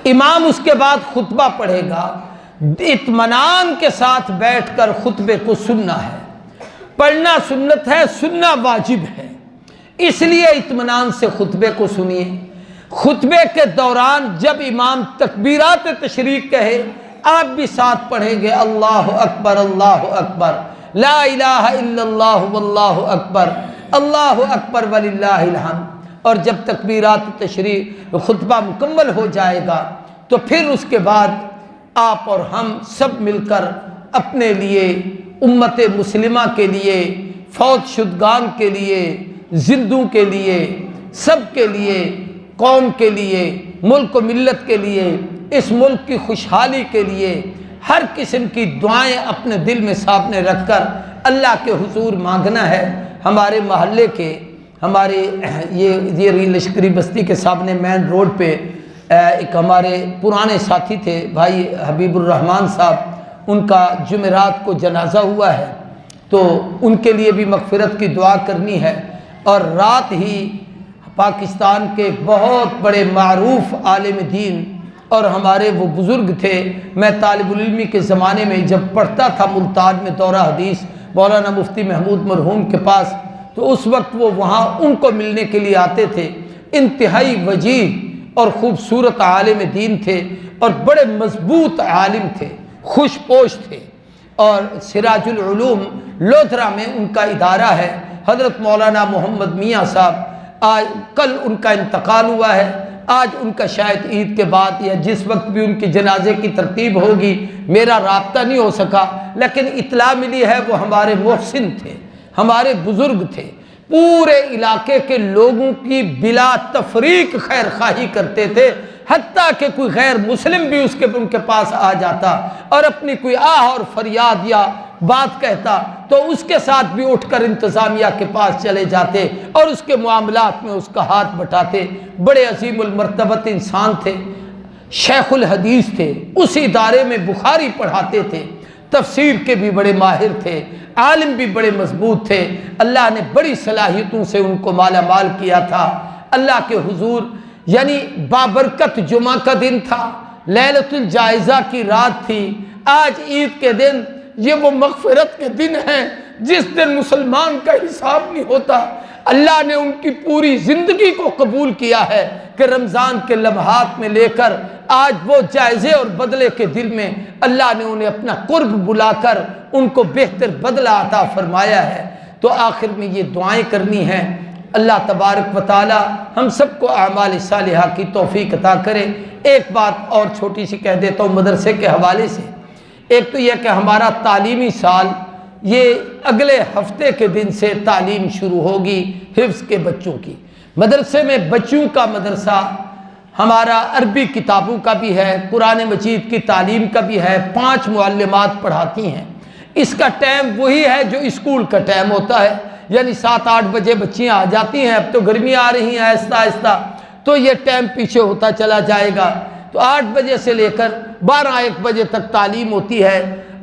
امام اس کے بعد خطبہ پڑھے گا، اطمینان کے ساتھ بیٹھ کر خطبے کو سننا ہے۔ پڑھنا سنت ہے، سننا واجب ہے، اس لیے اطمینان سے خطبے کو سنیے۔ خطبے کے دوران جب امام تکبیرات تشریق کہے، آپ بھی ساتھ پڑھیں گے، اللہ اکبر، اللہ اکبر، لا الہ الا اللہ واللہ اکبر، اللہ اکبر وللہ الحمد۔ اور جب تکبیرات تشریق خطبہ مکمل ہو جائے گا تو پھر اس کے بعد آپ اور ہم سب مل کر اپنے لیے، امت مسلمہ کے لیے، فوت شدگان کے لیے، زندوں کے لیے، سب کے لیے، قوم کے لیے، ملک و ملت کے لیے، اس ملک کی خوشحالی کے لیے ہر قسم کی دعائیں اپنے دل میں سامنے رکھ کر اللہ کے حضور مانگنا ہے۔ ہمارے محلے کے، ہمارے یہ لشکری بستی کے سامنے مین روڈ پہ ایک ہمارے پرانے ساتھی تھے بھائی حبیب الرحمان صاحب، ان کا جمعرات کو جنازہ ہوا ہے، تو ان کے لیے بھی مغفرت کی دعا کرنی ہے۔ اور رات ہی پاکستان کے بہت بڑے معروف عالم دین اور ہمارے وہ بزرگ تھے، میں طالب العلمی کے زمانے میں جب پڑھتا تھا ملتان میں دورہ حدیث مولانا مفتی محمود مرحوم کے پاس، تو اس وقت وہ وہاں ان کو ملنے کے لیے آتے تھے۔ انتہائی وجیح اور خوبصورت عالم دین تھے اور بڑے مضبوط عالم تھے، خوش پوش تھے۔ اور سراج العلوم لودھرا میں ان کا ادارہ ہے، حضرت مولانا محمد میاں صاحب، آج کل ان کا انتقال ہوا ہے، آج ان کا شاید عید کے بعد یا جس وقت بھی ان کی جنازے کی ترتیب ہوگی، میرا رابطہ نہیں ہو سکا، لیکن اطلاع ملی ہے وہ ہمارے محسن تھے، ہمارے بزرگ تھے، پورے علاقے کے لوگوں کی بلا تفریق خیر خواہی کرتے تھے، حتیٰ کہ کوئی غیر مسلم بھی ان کے پاس آ جاتا اور اپنی کوئی آہ اور فریاد یا بات کہتا تو اس کے ساتھ بھی اٹھ کر انتظامیہ کے پاس چلے جاتے اور اس کے معاملات میں اس کا ہاتھ بٹاتے۔ بڑے عظیم المرتبت انسان تھے، شیخ الحدیث تھے، اس ادارے میں بخاری پڑھاتے تھے، تفسیر کے بھی بڑے ماہر تھے، عالم بھی بڑے مضبوط تھے۔ اللہ نے بڑی صلاحیتوں سے ان کو مالا مال کیا تھا۔ اللہ کے حضور یعنی بابرکت جمعہ کا دن تھا، لیلۃ الجائزہ کی رات تھی، آج عید کے دن، یہ وہ مغفرت کے دن ہیں جس دن مسلمان کا حساب نہیں ہوتا۔ اللہ نے ان کی پوری زندگی کو قبول کیا ہے کہ رمضان کے لمحات میں لے کر آج وہ جائزے اور بدلے کے دل میں اللہ نے انہیں اپنا قرب بلا کر ان کو بہتر بدلہ عطا فرمایا ہے۔ تو آخر میں یہ دعائیں کرنی ہیں، اللہ تبارک و تعالی ہم سب کو اعمال صالحہ کی توفیق عطا کرے۔ ایک بات اور چھوٹی سی کہہ دیتا ہوں مدرسے کے حوالے سے، ایک تو یہ کہ ہمارا تعلیمی سال یہ اگلے ہفتے کے دن سے تعلیم شروع ہوگی حفظ کے بچوں کی۔ مدرسے میں بچوں کا مدرسہ ہمارا عربی کتابوں کا بھی ہے، قرآن مجید کی تعلیم کا بھی ہے، 5 معلمات پڑھاتی ہیں۔ اس کا ٹائم وہی ہے جو اسکول کا ٹائم ہوتا ہے، یعنی 7-8 بجے بچیاں آ جاتی ہیں۔ اب تو گرمیاں آ رہی ہیں آہستہ آہستہ، تو یہ ٹائم پیچھے ہوتا چلا جائے گا۔ تو 8 بجے سے لے کر 12-1 بجے تک تعلیم ہوتی ہے،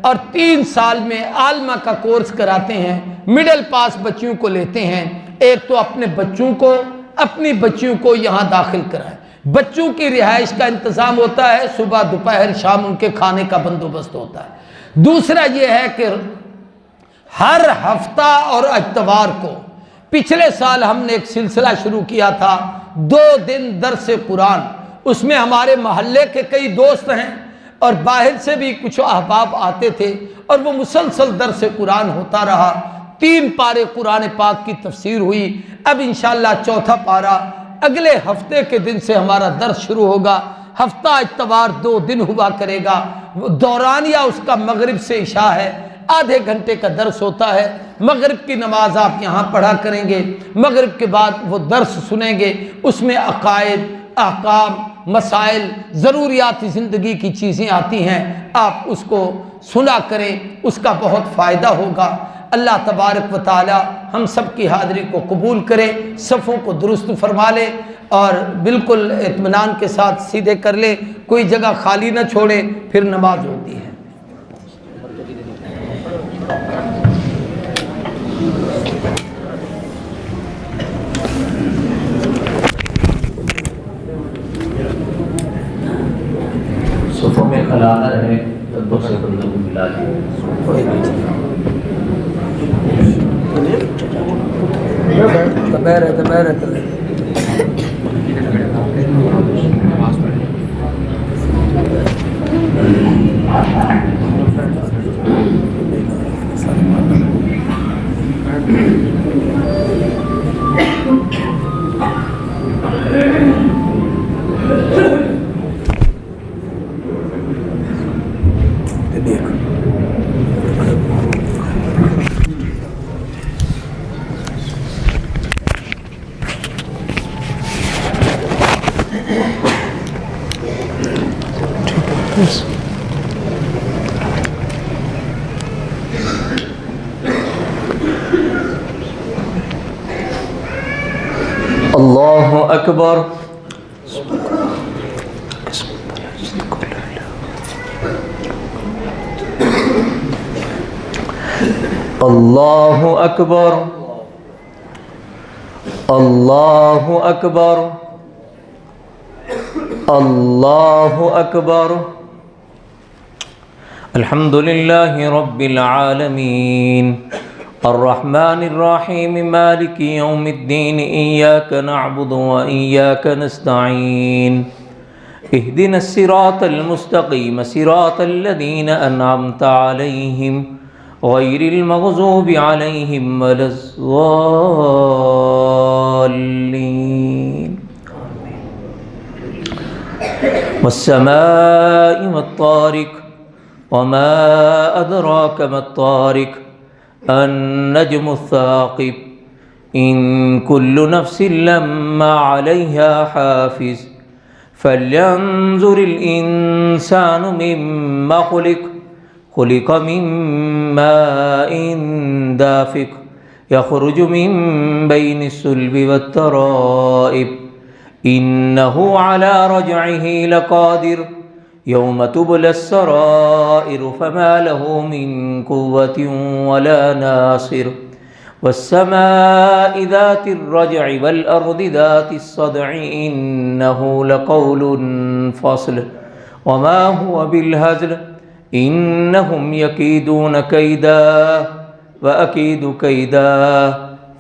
اور 3 سال میں عالمہ کا کورس کراتے ہیں۔ مڈل پاس بچیوں کو لیتے ہیں۔ ایک تو اپنے بچوں کو، اپنی بچیوں کو یہاں داخل کرائیں۔ بچوں کی رہائش کا انتظام ہوتا ہے، صبح دوپہر شام ان کے کھانے کا بندوبست ہوتا ہے۔ دوسرا یہ ہے کہ ہر ہفتہ اور اتوار کو، پچھلے سال ہم نے ایک سلسلہ شروع کیا تھا 2 دن درس قرآن، اس میں ہمارے محلے کے کئی دوست ہیں اور باہر سے بھی کچھ احباب آتے تھے، اور وہ مسلسل درس قرآن ہوتا رہا۔ 3 پارے قرآن پاک کی تفسیر ہوئی۔ اب انشاءاللہ 4تھا پارہ اگلے ہفتے کے دن سے ہمارا درس شروع ہوگا۔ ہفتہ اتوار 2 دن ہوا کرے گا۔ دورانیہ اس کا مغرب سے عشاء ہے، آدھے گھنٹے کا درس ہوتا ہے۔ مغرب کی نماز آپ یہاں پڑھا کریں گے، مغرب کے بعد وہ درس سنیں گے، اس میں عقائد، احکام، مسائل، ضروریات زندگی کی چیزیں آتی ہیں، آپ اس کو سنا کریں، اس کا بہت فائدہ ہوگا۔ اللہ تبارک و تعالی ہم سب کی حاضری کو قبول کرے، صفوں کو درست فرما لے، اور بالکل اطمینان کے ساتھ سیدھے کر لے، کوئی جگہ خالی نہ چھوڑے، پھر نماز ہوتی ہے۔ صفوں میں خلا نہ رہے، تب سے بندوں کو ملا دیں۔ اللہ اکبر۔ اللہ اکبر، اللہ اکبر، اللہ اکبر۔ الحمد للہ رب العالمین، الرحمن الرحیم، مالک یوم الدین، ایاک نعبد و ایاک نستعین، اہدنا الصراط المستقیم، صراط الذین انعمت علیہم، غیر المغضوب علیہم ولا الضالین۔ والسماء والطارق، وما أدراك ما الطارق، النجم الثاقب، إن كل نفس لما عليها حافظ، فلينظر الإنسان مما خلق، خلق من ماء دافق، يخرج من بين الصلب والترائب، إنه على رجعه لقادر، يوم تبلى السرائر فما له من قوة ولا ناصر، والسماء ذات الرجع والأرض ذات الصدع، إنه لقول فصل، وما هو بالهزل، إنهم يكيدون كيدا وأكيد كيدا،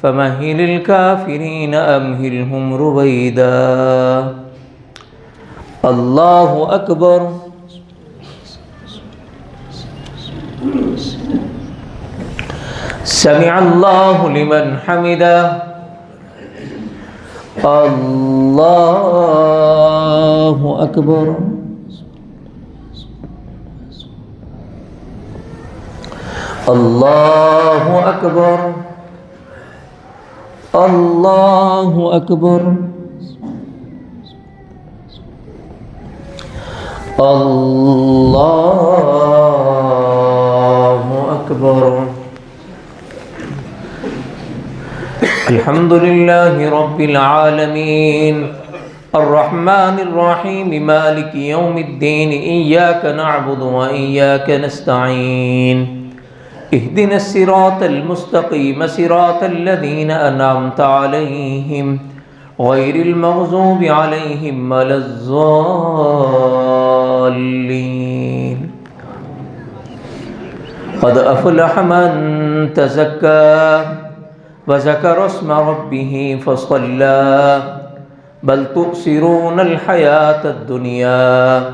فمهل الكافرين أمهلهم رويدا۔ اللہ اکبر۔ سمع اللہ لمن حمدہ، اللہ اکبر۔ اللہ اکبر اللہ اکبر اللہ اکبر الحمد للہ رب العالمین الرحمن الرحیم مالک یوم الدین ایاک نعبد و ایاک نستعین اهدنا الصراط المستقيم صراط الذين أنعمت عليهم غير المغضوب عليهم ولا الضالين قد أفلح من تزكى وذكر اسم ربه فصلى بل تؤثرون الحياة الدنيا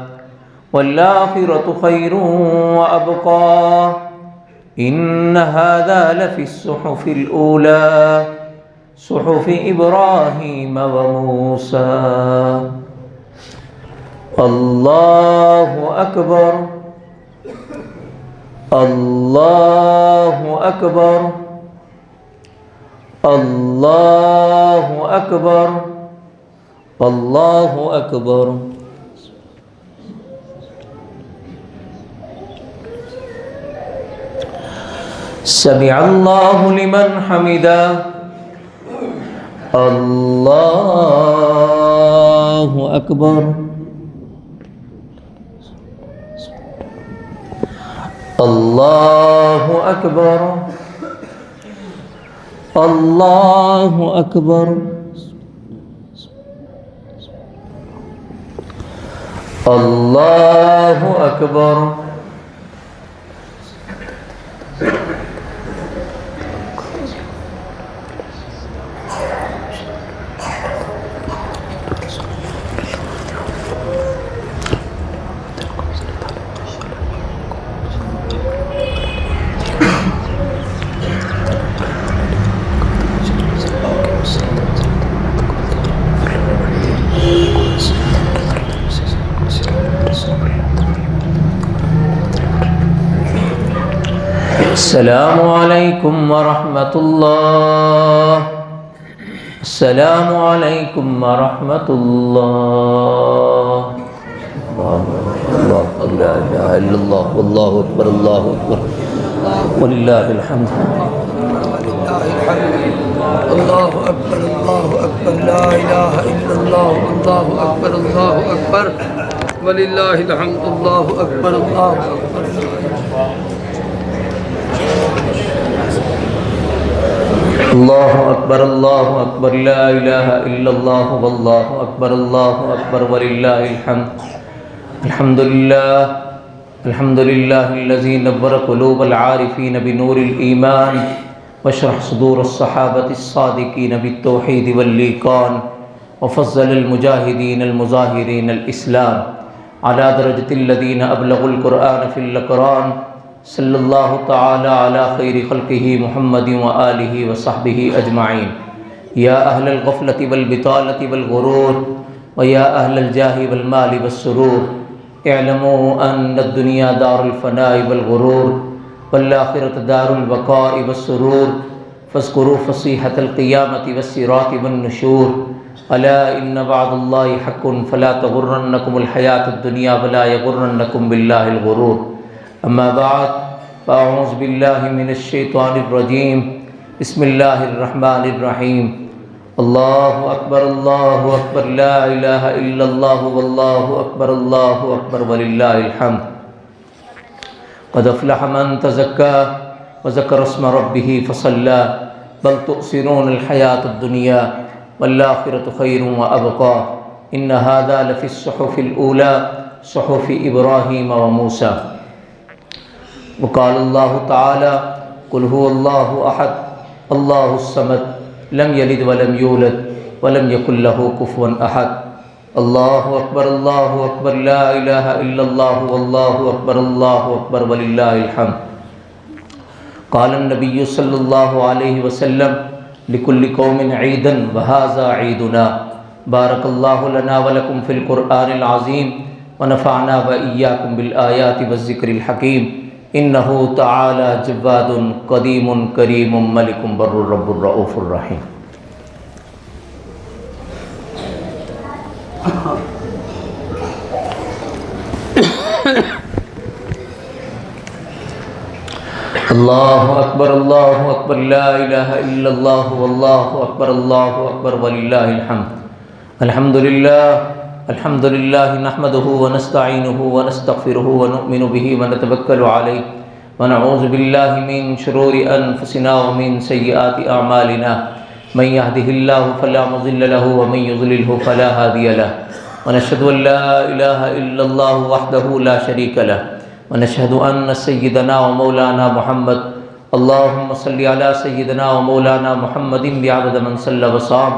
والآخرة خير وأبقى إن هذا لفي الصحف الأولى صحف إبراهيم وموسى الله أكبر الله أكبر الله أكبر الله أكبر سمع الله لمن حمده الله أكبر الله أكبر الله أكبر الله أكبر السلام علیکم ورحمۃ اللہ السلام علیکم ورحمۃ اللہ لا الہ الا اللہ واللہ اکبر اللہ اکبر وللہ الحمد اللہ اکبر لا الہ الا اللہ اللہ اکبر وللہ الحمد اللہ اکبر اللہ اکبر لا الہ الا اللہ واللہ اکبر وللہ الحمد الحمد للہ الذی نور قلوب العارفین بنور الایمان واشرح صدور الصحابة الصادقین بالتوحید واللیقان وفضل المجاہدین المظاہرین الاسلام على درجة الذین ابلغوا القرآن فی الاقران صلی اللہ تعالی علی خیر خلقہ محمد وآلہ وصحبہ اجمعین یا اہل الغفلۃ والبطالۃ والغرور ویا اہل الجاہ والمال والسرور اعلموا ان الدنیا دار الفناء والغرور والآخرۃ دار البقاء والسرور فاذکروا فصیحۃ القیامۃ والصراط والنشور الا ان وعد اللہ حق فلا تغرنکم الحیاۃ الدنیا ولا یغرنکم باللہ الغرور اما بعد فاعوذ باللہ من الشیطان الرجیم بسم اللہ الرحمن الرحیم اللہ اکبر لا الہ الا اللہ واللہ اکبر وللہ الحمد قد افلح من تزکى وذکر اسم ربہ فصلى بل تؤثرون الحیاۃ الدنیا والآخرۃ خیر وابقى ان هذا لفی الصحف الاولى صحف ابراہیم وموسیٰ وقال اللہ تعالی قل هو اللہ احد اللہ الصمد لم یلد ولم یولد ولم یکن له کفوا احد اللہ اکبر لا الہ الا اللہ واللہ اکبر وللہ الحمد قال النبی صلی اللہ علیہ وسلم لكل قوم عیدا وهذا عیدنا بارک اللہ لنا ولکم فی القرآن العظیم ونفعنا وإیاکم بالآیات والذکر الحکیم إنه تعالى جواد قديم كريم ملك بر رب الرؤوف الرحيم. اللہ اکبر لا الہ الا اللہ واللہ اکبر وللہ الحمد الحمد للہ نحمده ونستعینه ونستغفره ونؤمن به ونتوکل علیہ ونعوذ باللہ من شرور انفسنا ومن سیئات اعمالنا من يهده الله فلا مضل له ومن يضلله فلا هادي له ونشهد ان لا اله الا الله وحده لا شريك له ونشهد أن سيدنا ومولانا محمد اللهم صل على سيدنا ومولانا محمد بعدد من صلى وصام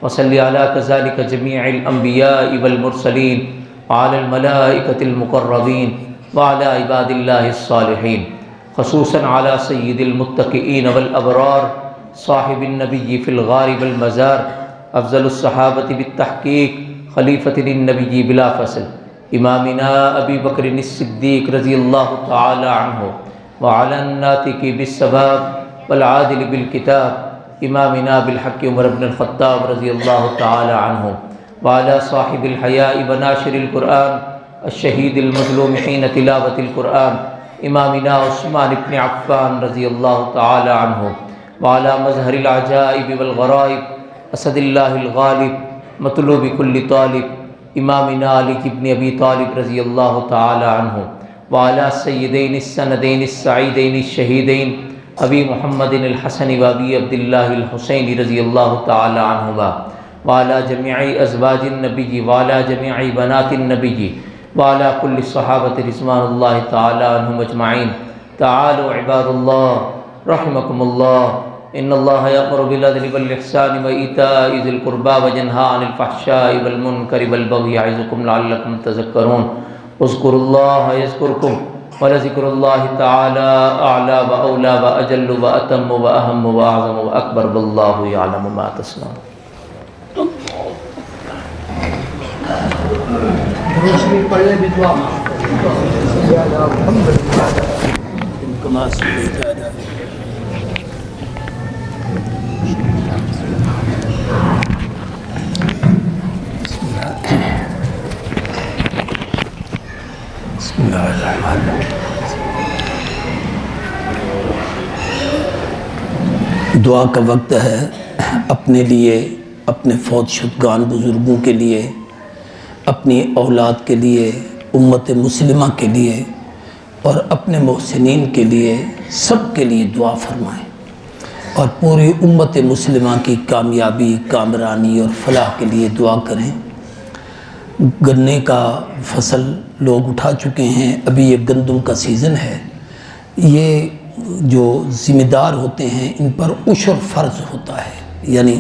وصل على كذلك جميع الأنبياء والمرسلين وعلى الملائكة المقربين وعلى عباد الله الصالحين خصوصا على سيد المتقين والأبرار صاحب النبي في الغار والمزار أفضل الصحابة بالتحقيق خليفة للنبي بلا فصل امامنا ابی بکر الصدیق رضی اللہ تعالی عنہ وعلی الناطق بالصواب والعادل بالکتاب امامنا بالحق عمر بن الخطاب رضی اللہ تعالی عنہ وعلی صاحب الحیاء وناشر القرآن الشہید المظلوم حین تلاوت القرآن امامنا عثمان بن عفان رضی اللہ تعالی عنہ وعلی مظہر العجائب والغرائب اسد اللہ الغالب مطلوب کل طالب امامنا علی ابن ابی طالب رضی اللہ تعالی عنہ وعلی سیدین السندین السعیدین الشہیدین ابی محمد الحسن و ابی عبداللہ الحسین رضی اللہ تعالی عنہما وعلی جمیع ازواج النبی وعلی جمیع بنات النبی وعلی کل صحابۃ رضوان اللہ تعالی عنہم اجمعین. تعالوا عباد اللہ رحمکم اللہ ان اللہ یأمر بالعدل والإحسان وإیتاء ذی القربى وینہی عن الفحشاء والمنکر والبغی یعظکم لعلکم تذکرون. اذکروا اللہ یذکرکم ولذکر اللہ تعالی اعلی واولی واجل واتم واہم واعظم واکبر واللہ یعلم ما تصنعون. دعا کا وقت ہے. اپنے لیے، اپنے فوت شدگان بزرگوں کے لیے، اپنی اولاد کے لیے، امت مسلمہ کے لیے اور اپنے محسنین کے لیے، سب کے لیے دعا فرمائیں اور پوری امت مسلمہ کی کامیابی، کامرانی اور فلاح کے لیے دعا کریں. گنے کا فصل لوگ اٹھا چکے ہیں، ابھی یہ گندم کا سیزن ہے. یہ جو ذمہ دار ہوتے ہیں ان پر عشر فرض ہوتا ہے، یعنی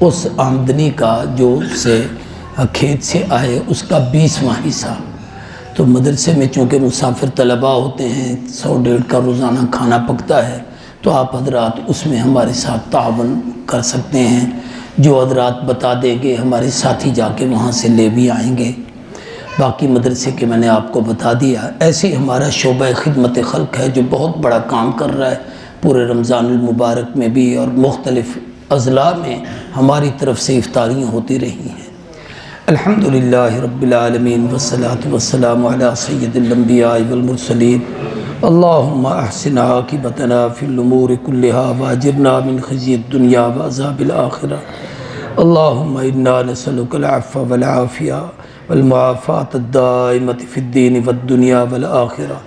اس آمدنی کا جو سے کھیت سے آئے اس کا 20واں حصہ. تو مدرسے میں چونکہ مسافر طلباء ہوتے ہیں، 100-150 کا روزانہ کھانا پکتا ہے، تو آپ حضرات اس میں ہمارے ساتھ تعاون کر سکتے ہیں. جو حضرات بتا دیں گے ہمارے ساتھی جا کے وہاں سے لے بھی آئیں گے. باقی مدرسے کے میں نے آپ کو بتا دیا. ایسے ہی ہمارا شعبہ خدمت خلق ہے جو بہت بڑا کام کر رہا ہے پورے رمضان المبارک میں بھی، اور مختلف اضلاع میں ہماری طرف سے افطاریاں ہوتی رہی ہیں. الحمدللہ رب العالمین والصلاة والسلام علی سید الانبیاء والمرسلین. اللہم احسن عاقبتنا فی الامور کلہا واجرنا من خزی الدنیا وعذاب الآخرہ. اللہم انا نسألک العفو والعافیہ والمعافاة الدائمة فی الدین والدنیا والآخرہ.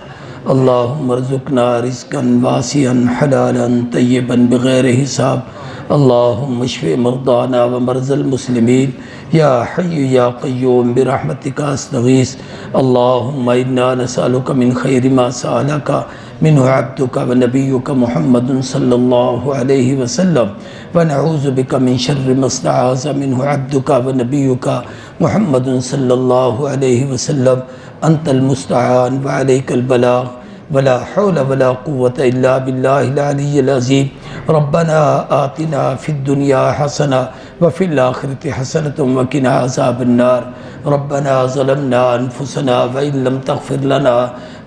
اللہم ارزقنا رزقا واسعا حلالا طیبا بغیر حساب. اللہم اشف مرضانا ومرضى المسلمین یا حی یا قیوم برحمتک استغیث. اللہم انا نسألک من خیر ما سألک منہ عبدک ونبیک محمد صلی اللہ علیہ وسلم ونعوذ بک من شر ما استعاذ منہ عبدک ونبیک محمد صلی اللہ علیہ وسلم. انت المستعان وعلیک البلاغ ولا حول ولا قوة الا باللہ العلی العظیم. ربنا آتنا فی الدنیا حسنہ وفی الآخرة حسنة وقنا عذاب النار. ربنا ظلمنا انفسنا وان لم تغفر لنا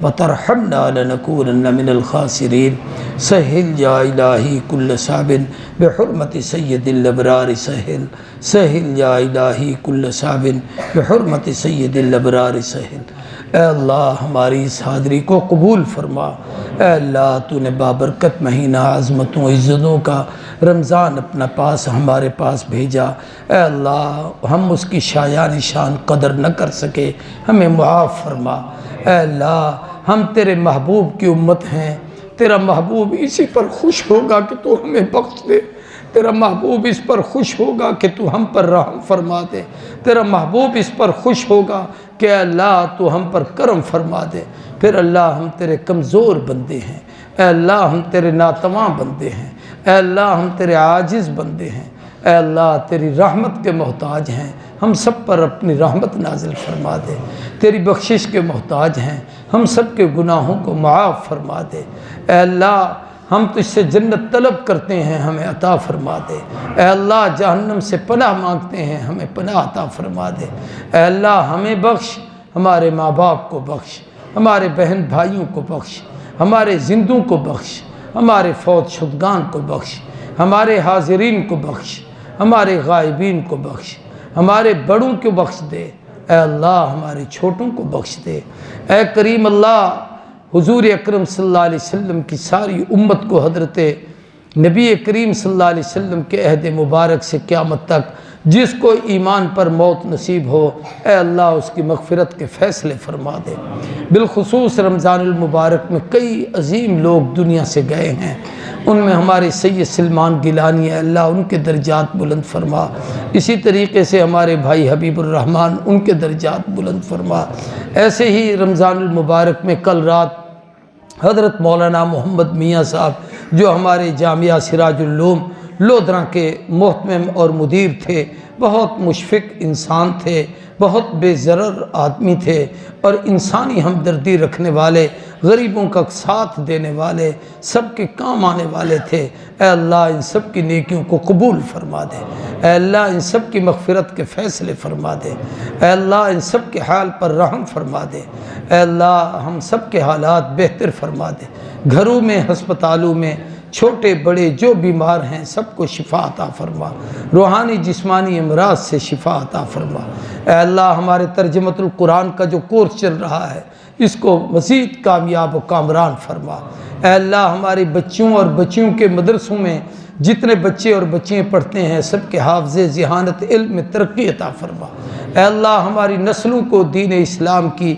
وترحمنا لنكونن من الخاسرين سهل يا إلهي كل صعب بحرمة سيد الأبرار سهل يا إلهي كل صعب بحرمة سيد الأبرار سهل۔ اے اللہ ہماری اس حاضری کو قبول فرما۔ اے اللہ تو نے بابرکت مہینہ عظمتوں عزتوں کا رمضان اپنا پاس ہمارے پاس بھیجا۔ اے اللہ ہم اس کی شایان شان قدر نہ کر سکے، ہمیں معاف فرما۔ اے اللہ ہم تیرے محبوب کی امت ہیں، تیرا محبوب اسی پر خوش ہوگا کہ تو ہمیں بخش دے، تیرا محبوب اس پر خوش ہوگا کہ تو ہم پر رحم فرما دے، تیرا محبوب اس پر خوش ہوگا کہ اللہ تو ہم پر کرم فرما دے۔ پھر اللہ ہم تیرے کمزور بندے ہیں، اے اللہ ہم تیرے ناتواں بندے ہیں، اے اللہ ہم تیرے عاجز بندے ہیں، اے اللہ تیری رحمت کے محتاج ہیں، ہم سب پر اپنی رحمت نازل فرما دے۔ تیری بخشش کے محتاج ہیں، ہم سب کے گناہوں کو معاف فرما دے۔ اے اللہ ہم تجھ سے جنت طلب کرتے ہیں، ہمیں عطا فرما دے۔ اے اللہ جہنم سے پناہ مانگتے ہیں، ہمیں پناہ عطا فرما دے۔ اے اللہ ہمیں بخش، ہمارے ماں باپ کو بخش، ہمارے بہن بھائیوں کو بخش، ہمارے زندوں کو بخش، ہمارے فوت شدگان کو بخش، ہمارے حاضرین کو بخش، ہمارے غائبین کو بخش، ہمارے بڑوں کو بخش دے۔ اے اللہ ہمارے چھوٹوں کو بخش دے۔ اے کریم اللہ حضور اکرم صلی اللہ علیہ وسلم کی ساری امت کو حضرت نبی کریم صلی اللہ علیہ وسلم کے عہد مبارک سے قیامت تک جس کو ایمان پر موت نصیب ہو، اے اللہ اس کی مغفرت کے فیصلے فرما دے۔ بالخصوص رمضان المبارک میں کئی عظیم لوگ دنیا سے گئے ہیں، ان میں ہمارے سید سلمان گیلانی ہے، اللہ ان کے درجات بلند فرما۔ اسی طریقے سے ہمارے بھائی حبیب الرحمن، ان کے درجات بلند فرما۔ ایسے ہی رمضان المبارک میں کل رات حضرت مولانا محمد میاں صاحب جو ہمارے جامعہ سراج العلوم لودھراں کے محتمم اور مدیر تھے، بہت مشفق انسان تھے، بہت بے ضرر آدمی تھے اور انسانی ہمدردی رکھنے والے، غریبوں کا ساتھ دینے والے، سب کے کام آنے والے تھے۔ اے اللہ ان سب کی نیکیوں کو قبول فرما دے۔ اے اللہ ان سب کی مغفرت کے فیصلے فرما دے۔ اے اللہ ان سب کے حال پر رحم فرما دے۔ اے اللہ ہم سب کے حالات بہتر فرما دے۔ گھروں میں، ہسپتالوں میں، چھوٹے بڑے جو بیمار ہیں سب کو شفا عطا فرما، روحانی جسمانی امراض سے شفا عطا فرما۔ اے اللہ ہمارے ترجمۃ القرآن کا جو کورس چل رہا ہے اس کو مزید کامیاب و کامران فرما۔ اے اللہ ہمارے بچوں اور بچیوں کے مدرسوں میں جتنے بچے اور بچیاں پڑھتے ہیں سب کے حافظ ذہانت علم میں ترقی عطا فرما۔ اے اللہ ہماری نسلوں کو دین اسلام کی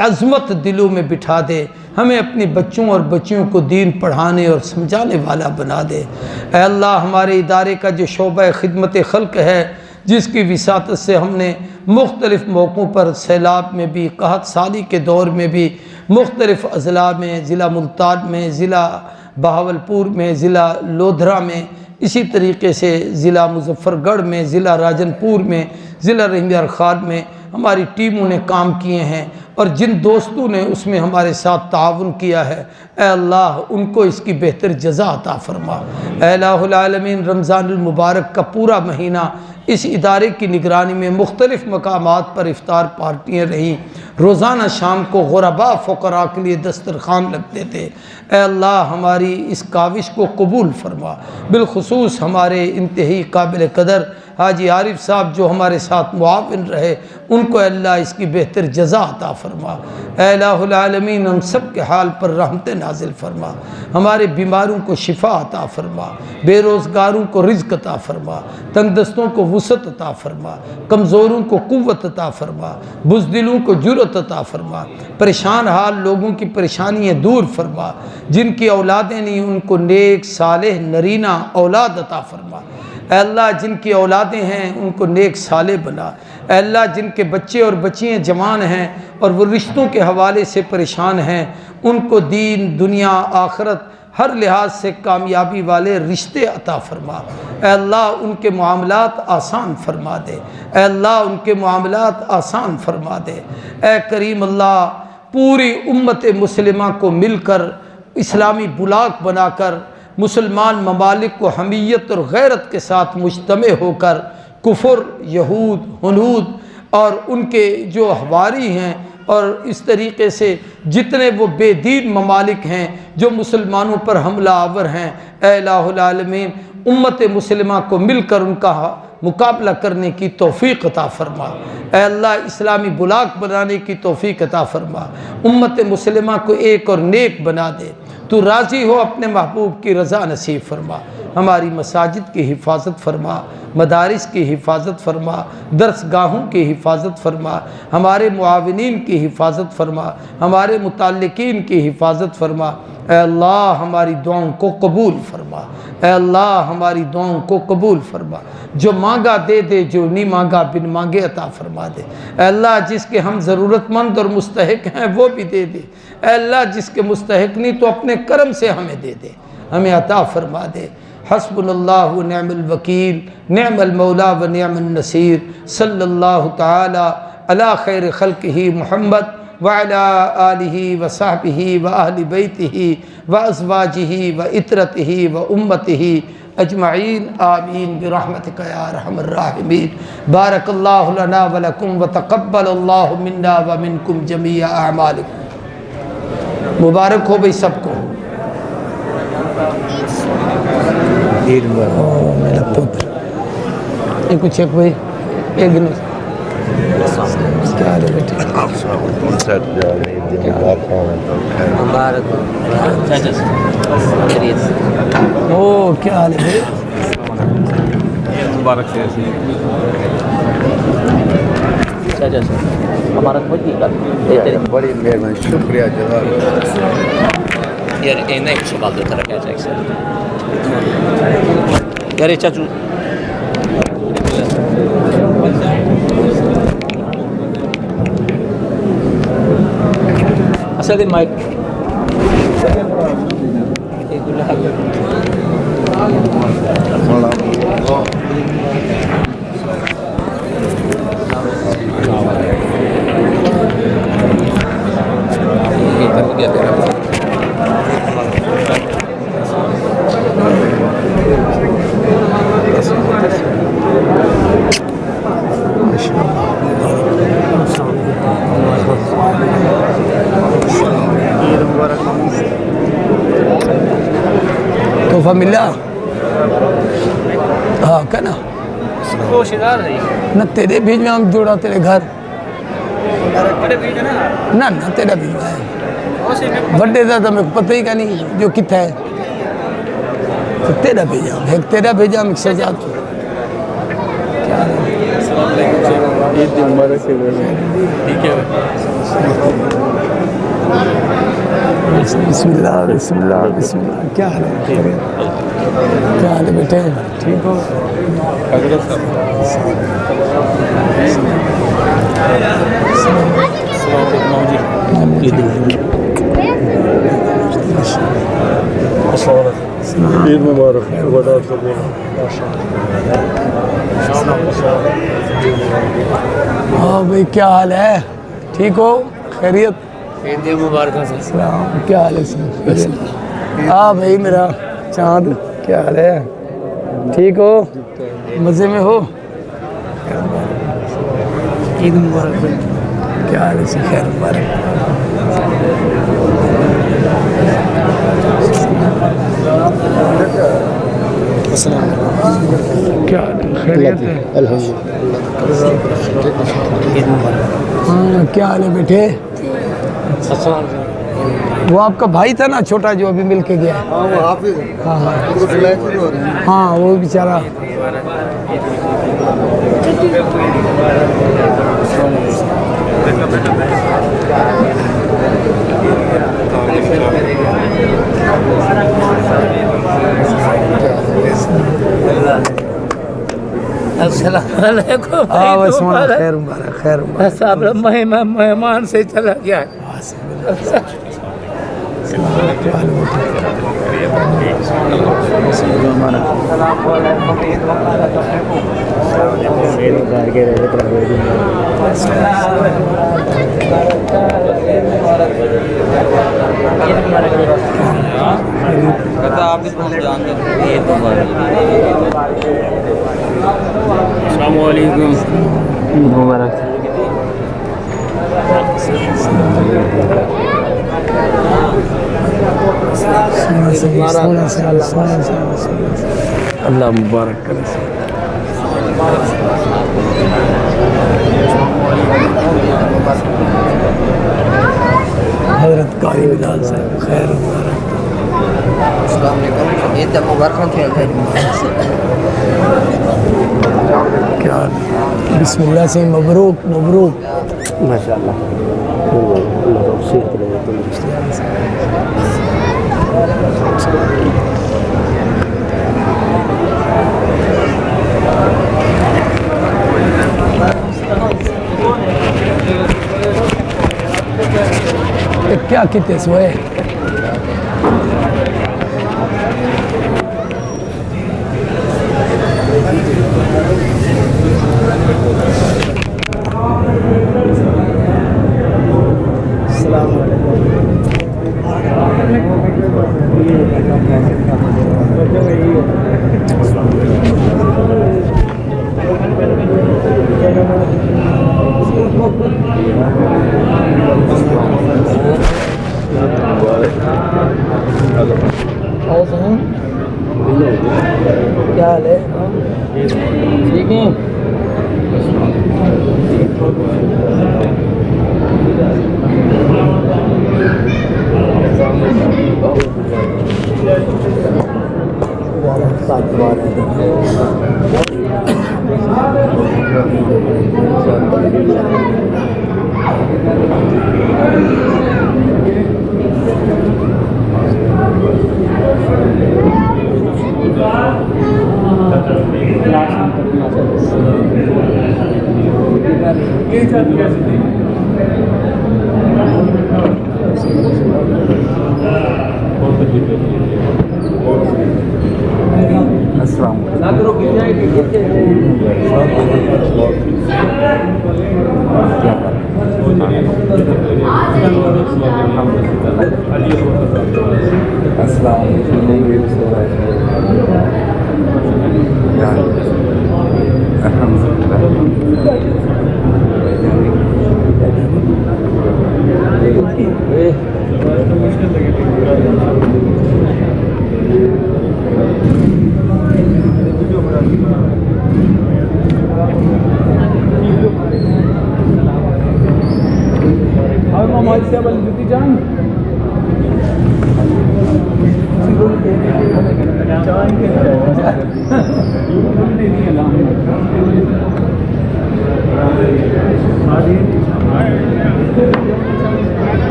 عظمت دلوں میں بٹھا دے، ہمیں اپنے بچوں اور بچیوں کو دین پڑھانے اور سمجھانے والا بنا دے۔ اے اللہ ہمارے ادارے کا جو شعبہ خدمت خلق ہے، جس کی وساطت سے ہم نے مختلف موقعوں پر سیلاب میں بھی، قحط سالی کے دور میں بھی، مختلف اضلاع میں، ضلع ملتان میں، ضلع بہاولپور میں، ضلع لودھرا میں، اسی طریقے سے ضلع مظفر گڑھ میں، ضلع راجن پور میں، ضلع رحمدار خان میں ہماری ٹیموں نے کام کیے ہیں اور جن دوستوں نے اس میں ہمارے ساتھ تعاون کیا ہے، اے اللہ ان کو اس کی بہتر جزا عطا فرما۔ اے الہ العالمین رمضان المبارک کا پورا مہینہ اس ادارے کی نگرانی میں مختلف مقامات پر افطار پارٹیاں رہیں، روزانہ شام کو غرباء فقراء کے لیے دسترخوان لگتے تھے۔ اے اللہ ہماری اس کاوش کو قبول فرما، بالخصوص ہمارے انتہائی قابل قدر حاجی عارف صاحب جو ہمارے ساتھ معاون رہے، ان کو اللہ اس کی بہتر جزا عطا فرما۔ اے الہ العالمین ہم سب کے حال پر رحمت نازل فرما، ہمارے بیماروں کو شفا عطا فرما، بے روزگاروں کو رزق عطا فرما، تنگ دستوں کو وسعت عطا فرما، کمزوروں کو قوت عطا فرما، بزدلوں کو جرأت عطا فرما، پریشان حال لوگوں کی پریشانیاں دور فرما، جن کی اولادیں نہیں ان کو نیک صالح نرینہ اولاد عطا فرما۔ اے اللہ جن کی اولادیں ہیں ان کو نیک صالح بنا۔ اے اللہ جن کے بچے اور بچیاں جوان ہیں اور وہ رشتوں کے حوالے سے پریشان ہیں، ان کو دین دنیا آخرت ہر لحاظ سے کامیابی والے رشتے عطا فرما۔ اے اللہ ان کے معاملات آسان فرما دے، اے اللہ ان کے معاملات آسان فرما دے۔ اے کریم اللہ پوری امت مسلمہ کو مل کر اسلامی بلاک بنا کر مسلمان ممالک کو حمیت اور غیرت کے ساتھ مجتمع ہو کر کفر، یہود، ہنود اور ان کے جو حواری ہیں اور اس طریقے سے جتنے وہ بے دین ممالک ہیں جو مسلمانوں پر حملہ آور ہیں، اے الہ العالمین امت مسلمہ کو مل کر ان کا مقابلہ کرنے کی توفیق عطا فرما۔ اے اللہ اسلامی بلاک بنانے کی توفیق عطا فرما، امت مسلمہ کو ایک اور نیک بنا دے۔ تو راضی ہو اپنے محبوب کی رضا نصیب فرما، ہماری مساجد کی حفاظت فرما، مدارس کی حفاظت فرما، درس گاہوں کی حفاظت فرما، ہمارے معاونین کی حفاظت فرما، ہمارے متعلقین کی حفاظت فرما۔ اے اللہ ہماری دعاؤں کو قبول فرما، اے اللہ ہماری دعاؤں کو قبول فرما، جو مانگا دے دے، جو نہیں مانگا بن مانگے عطا فرما دے۔ اے اللہ جس کے ہم ضرورت مند اور مستحق ہیں وہ بھی دے دے، اے اللہ جس کے مستحق نہیں تو اپنے کرم سے ہمیں دے دے، ہمیں عطا فرما دے۔ حسبنا اللہ و نعم الوکیل، نعم المولا و نعم النصیر، صلی اللہ تعالی علی خیر خلقہ محمد وعلی آلہ وصحبہ وآل بیتہ وازواجہ وعطرتہ وامتہ اجمعین، آمین برحمتک یا ارحم الراحمین۔ بارک اللہ لنا ولکم وتقبل اللہ منا ومنکم جمیع اعمالکم۔ مبارک ہو بھئی سب کو۔ میرا پتر یہ کچھ ایک بھائی ایک دن کیا حال ہے بیٹے؟ او کیا حال ہے بھائی؟ مبارک سے بڑی مہربانی، شکریہ جزاک یار اینا ایک سوال دیتا رکھا ہے ایک سر یار چاچو اصل دن مائک تحفہ ملا؟ ہاں کیا نا نہ تیرے بھیج میں ہم جوڑا تیرے گھر نہ تیرا بھیج میں ہے بڑے تھا میں پتہ ہی کا نہیں جو کتنا ہے تو تیرا بھیجا ایک تیرا بھیجا ایک سجاد بسم اللہ بسم اللہ بسم اللہ۔ کیا حال ہے؟ کیا حال ہے بیٹے؟ ٹھیک ہو؟ عید مبارک۔ ہاں بھائی کیا حال ہے؟ ٹھیک ہو؟ خیریت؟ عید مبارک سے السلام، کیا حال ہے؟ ہاں بھائی میرا چاند کیا حال ہے؟ ٹھیک ہو؟ مزے میں ہو؟ عید مبارک کیا حال ہے؟ خیر مبارک۔ کیا حال ہے؟ خیریت ہے؟ ہاں کیا حال ہے بیٹے؟ وہ آپ کا بھائی تھا نا چھوٹا جو ابھی مل کے گیا ہے؟ ہاں ہاں ہاں وہ بیچارہ السلام علیکم۔ ہاں بس خیر مبارک خیر مبارک۔ صاحب مہمان سے چلا گیا السلام علیکم۔ مبارک اللہ مبارک کرے. حضرت قاری بلال صاحب خیر مبارک. السلام علیکم. عید مبارک کیا بسم اللہ سے مبروک مبروک. ماشاء اللہ. کیا کہتے سوئے کیا حال ہے؟ ٹھیک ہیں. السلام علیکم.